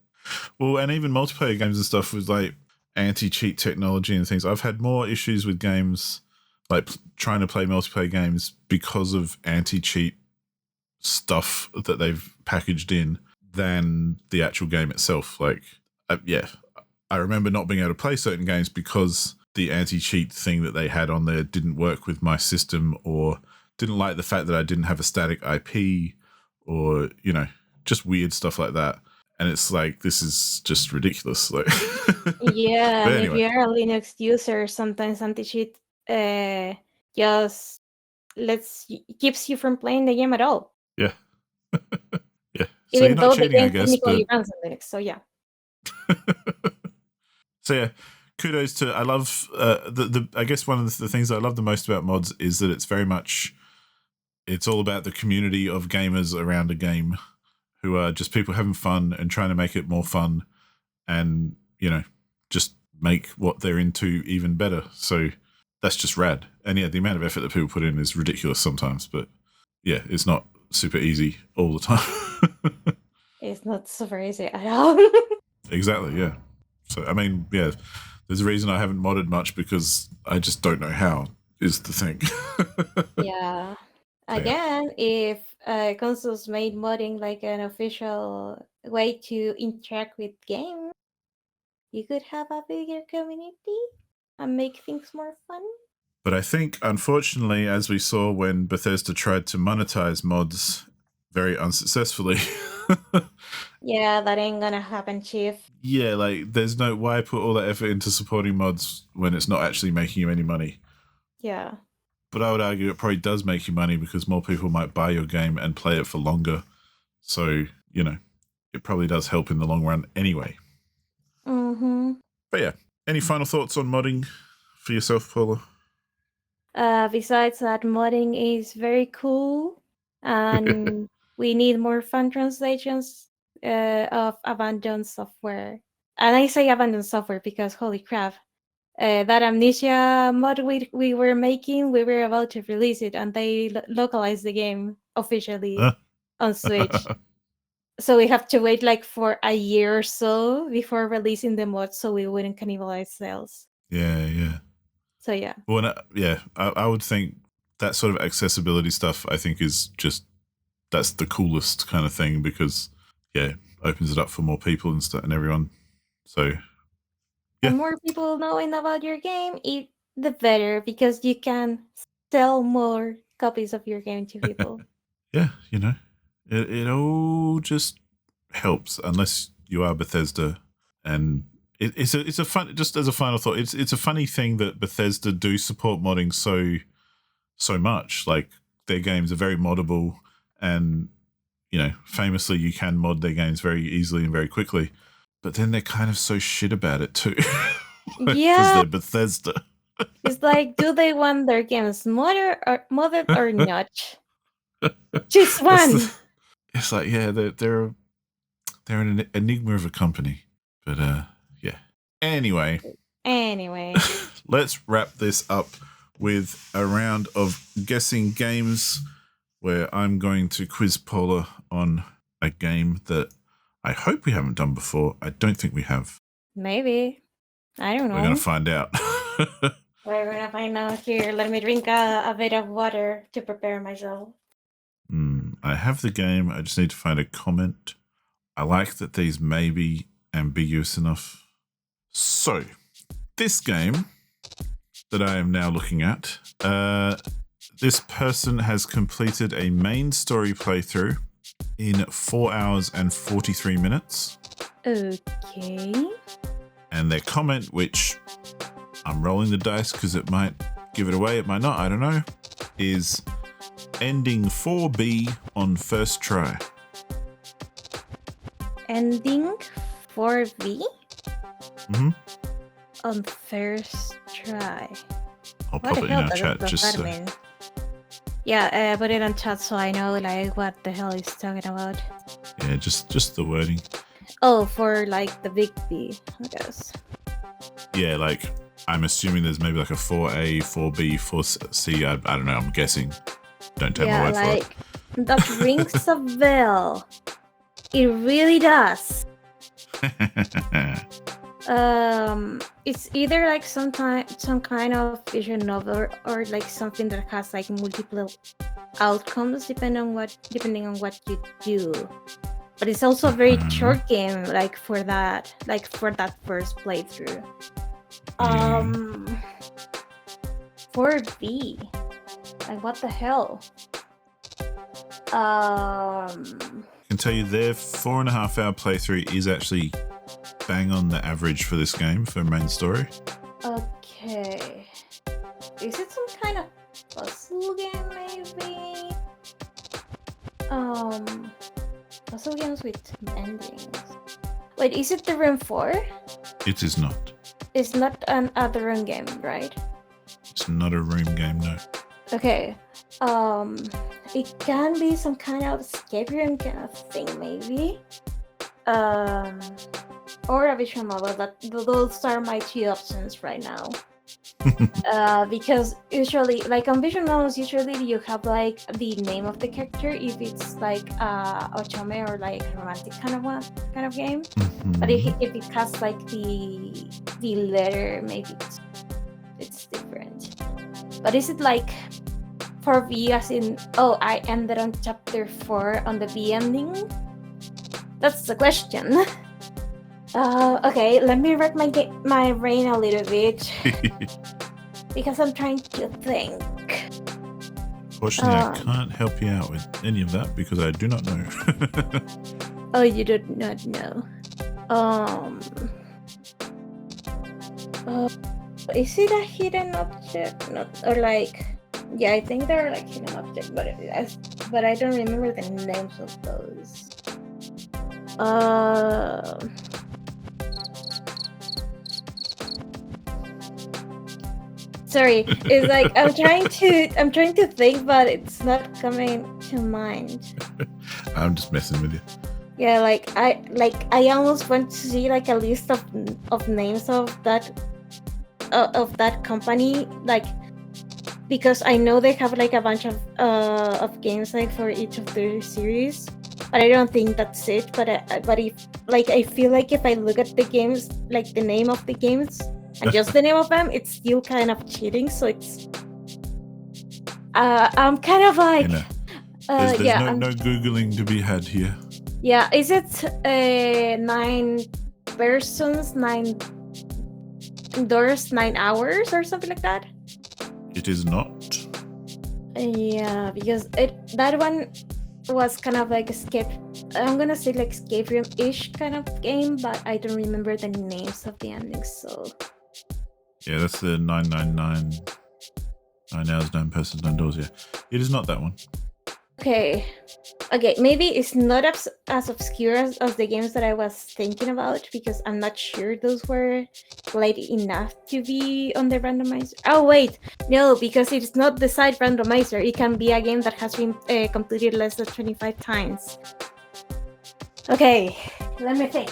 Well, and even multiplayer games and stuff with like anti-cheat technology and things. I've had more issues with games like trying to play multiplayer games because of anti-cheat stuff that they've packaged in than the actual game itself. Like, I remember not being able to play certain games because the anti-cheat thing that they had on there didn't work with my system, or didn't like the fact that I didn't have a static IP, or, just weird stuff like that. And it's like, this is just ridiculous. Like, yeah, and anyway. if you're a Linux user, sometimes anti-cheat just keeps you from playing the game at all. Yeah. Yeah. So even though the game technically runs on Linux, so yeah. So yeah, kudos to. I love I guess one of the things I love the most about mods is that it's very much. It's all about the community of gamers around a game, who are just people having fun and trying to make it more fun, and just make what they're into even better. So that's just rad. And yeah, the amount of effort that people put in is ridiculous sometimes, but yeah, it's not super easy all the time. It's not super easy at all. Exactly, yeah. So, I mean, yeah, there's a reason I haven't modded much, because I just don't know how, is the thing. Yeah. Again, if consoles made modding like an official way to interact with games, you could have a bigger community and make things more fun. But I think, unfortunately, as we saw when Bethesda tried to monetize mods very unsuccessfully. Yeah, that ain't gonna happen, Chief. Yeah, like, there's no, why put all that effort into supporting mods when it's not actually making you any money? Yeah. But I would argue it probably does make you money, because more people might buy your game and play it for longer. So, it probably does help in the long run anyway. Mm-hmm. But yeah, any final thoughts on modding for yourself, Paula? Besides that, modding is very cool, and we need more fun translations of abandoned software. And I say abandoned software because, holy crap, that Amnesia mod we were making, we were about to release it, and they localized the game officially on Switch. So we have to wait like for a year or so before releasing the mod, so we wouldn't cannibalize sales. Yeah. So yeah. Well, I would think that sort of accessibility stuff, I think, is just, that's the coolest kind of thing, because opens it up for more people and stuff and everyone. So the more people knowing about your game, the better, because you can sell more copies of your game to people. Yeah, it all just helps, unless you are Bethesda. And it's a fun, just as a final thought, it's a funny thing that Bethesda do support modding so much. Like, their games are very moddable, and famously you can mod their games very easily and very quickly, but then they're kind of so shit about it too. Because they're Bethesda. It's like, do they want their games modded or not? Just one. It's like, yeah, they're an enigma of a company. But yeah. Anyway, let's wrap this up with a round of guessing games, where I'm going to quiz Paula on a game that I hope we haven't done before. I don't think we have. Maybe. I don't know. We're going to find out. We're going to find out here. Let me drink a bit of water to prepare myself. I have the game. I just need to find a comment. I like that these may be ambiguous enough. So, this game that I am now looking at, this person has completed a main story playthrough in 4 hours and 43 minutes. Okay. And their comment, which I'm rolling the dice because it might give it away, it might not, I don't know, is ending 4B on first try. Ending 4V Mm-hmm. on first try. I'll What pop the it in hell our does chat just that so. mean? Yeah, put it on chat so I know like what the hell he's talking about. Yeah, just the wording. Oh, for like the big B, I guess. Yeah, like I'm assuming there's maybe like a 4A, 4B, 4C. I don't know. I'm guessing. Don't take my word like that rings a bell. It really does. for it. It's either like some kind of visual novel or like something that has like multiple outcomes depending on what you do. But it's also a very short game, like for that first playthrough. 4B, like what the hell? I can tell you their 4.5 hour playthrough is actually bang on the average for this game for main story. Okay. Is it some kind of puzzle game maybe? Puzzle games with endings. Wait, is it the Room 4? It is not. It's not an other room game, right? It's not a room game, no. Okay. It can be some kind of escape room kind of thing, maybe. Or a visual novel. Those are my two options right now. Because usually, like on visual novels, usually you have like the name of the character if it's like otome or like romantic kind of game. But if it has like the letter, maybe it's different. But is it like for V as in I ended on chapter 4 on the V ending? That's the question. Okay, let me rack my brain a little bit because I'm trying to think. Fortunately, I can't help you out with any of that because I do not know. Oh, you do not know. Is it a hidden object? Or like, yeah, I think they're like hidden objects, but I don't remember the names of those. Sorry, it's like I'm trying to think, but it's not coming to mind. I'm just messing with you. Yeah, I almost want to see like a list of names of that company, like because I know they have like a bunch of games like for each of their series, but I don't think that's it. But if like I feel like if I look at the games, like the name of the games and just the name of them, it's still kind of cheating. So it's I'm kind of like there's no googling to be had here. Yeah, is it 9 persons, 9 doors, 9 hours, or something like that? It is not. Yeah, because that one was kind of like I'm gonna say like escape room-ish kind of game, but I don't remember the names of the endings, so... Yeah, that's the 999. 9 hours, 9 persons, 9 doors, yeah. It is not that one. Okay, maybe it's not as obscure as the games that I was thinking about, because I'm not sure those were light enough to be on the randomizer. Oh wait, no, because it's not the side randomizer. It can be a game that has been completed less than 25 times. Okay, let me think.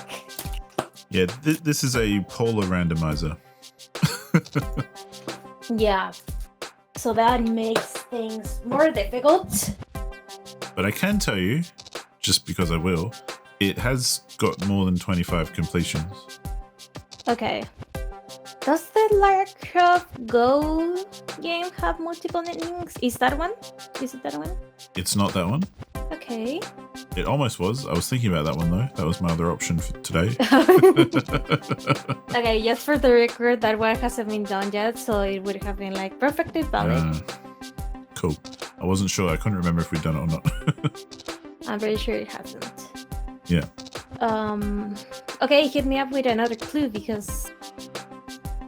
Yeah, this is a Paula randomizer. Yeah, so that makes things more difficult. But I can tell you, just because I will, it has got more than 25 completions. Okay. Does the Lara Croft Go game have multiple endings? Is that one? Is it that one? It's not that one. Okay. It almost was. I was thinking about that one though. That was my other option for today. Okay, just for the record, that one hasn't been done yet, so it would have been like perfectly valid. Cool. I wasn't sure. I couldn't remember if we'd done it or not. I'm pretty sure it hasn't. Yeah. Okay, hit me up with another clue because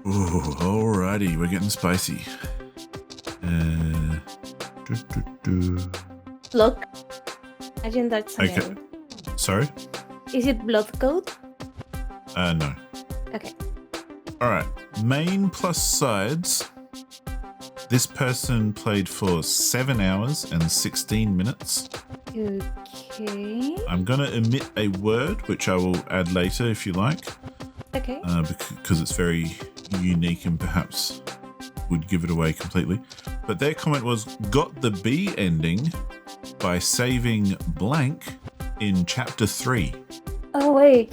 Ooh, alrighty, we're getting spicy. blood. Imagine that's a Okay. name. Sorry? Is it blood code? No. Okay. Alright. Main plus sides. This person played for 7 hours and 16 minutes. Okay. I'm going to omit a word, which I will add later if you like. Okay. Because it's very unique and perhaps would give it away completely. But their comment was, got the B ending by saving blank in chapter 3. Oh, wait.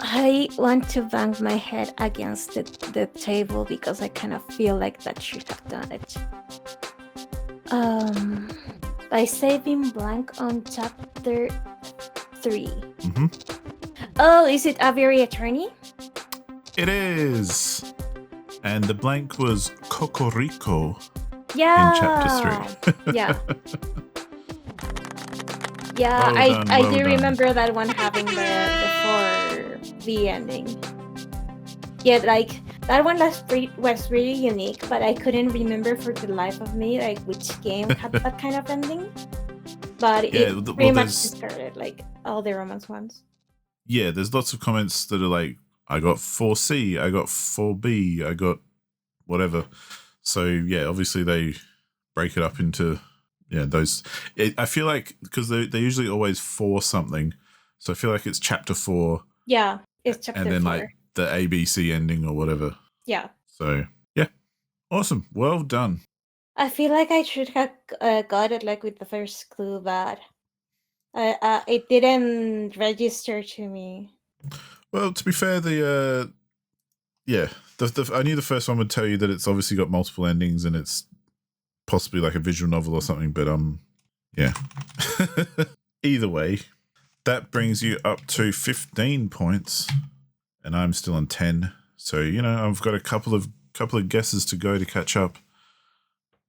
I want to bang my head against the table because I kind of feel like that should have done it. By saving blank on chapter 3. Mm-hmm. Oh, is it Aviary Attorney? It is. And the blank was Cocorico Yeah. in chapter 3. Yeah. Yeah, Well done, I well do done. remember that one having the 4V ending. Yeah, like that one was really unique, but I couldn't remember for the life of me like which game had that kind of ending. But Yeah, it well, pretty much there's- discarded like all the romance ones. Yeah, there's lots of comments that are like, I got 4C, I got 4B, I got whatever. So yeah, obviously they break it up into those. I feel like because they usually always 4 something, so I feel like it's chapter 4. Yeah, it's chapter 4. And then like the ABC ending or whatever. Yeah. So yeah, awesome, well done. I feel like I should have got it like with the first clue, but it didn't register to me. Well, to be fair, I knew the first one would tell you that it's obviously got multiple endings and it's possibly like a visual novel or something, but yeah. Either way, that brings you up to 15 points, and I'm still on 10. So I've got a couple of guesses to go to catch up.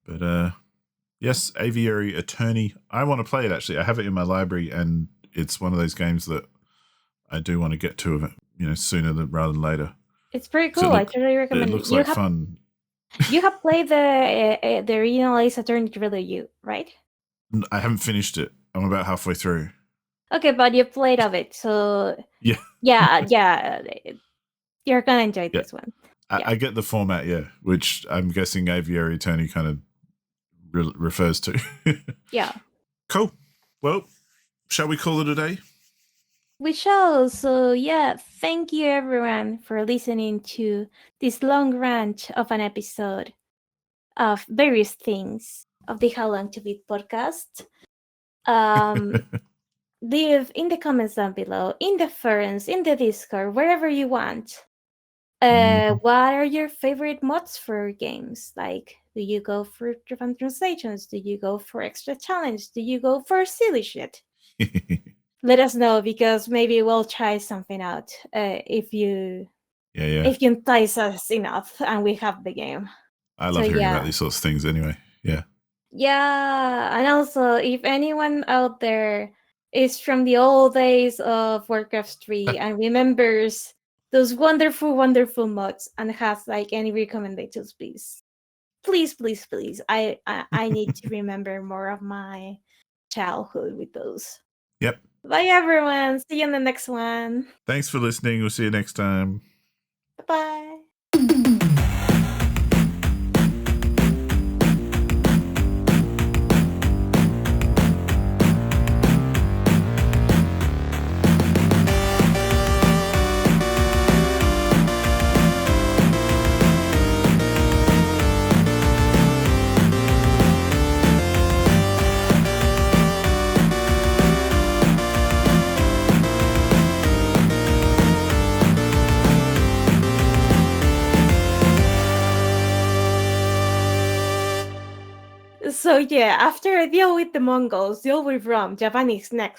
But yes, Aviary Attorney. I want to play it actually. I have it in my library, and it's one of those games that I do want to get to, sooner rather than later. It's pretty cool. I totally recommend it. It looks like fun. You have played the original Ace Attorney trilogy, right? I haven't finished it. I'm about halfway through. Okay, but you played of it, so yeah, you're gonna enjoy this one. I get the format, which I'm guessing Aviary Attorney kind of refers to. Yeah. Cool. Well, shall we call it a day? We shall. So yeah, thank you everyone for listening to this long rant of an episode of various things of the How Long to Beat podcast. Leave in the comments down below, in the forums, in the Discord, wherever you want. What are your favorite mods for games? Like, do you go for different translations? Do you go for extra challenge? Do you go for silly shit? Let us know, because maybe we'll try something out if you entice us enough and we have the game. I love hearing about these sorts of things anyway. Yeah, and also if anyone out there is from the old days of Warcraft 3 and remembers those wonderful, wonderful mods and has like any recommendations, please. I need to remember more of my childhood with those. Yep. Bye everyone. See you in the next one. Thanks for listening. We'll see you next time. Bye. So yeah, after I deal with the Mongols, deal with Rom, Japan is next.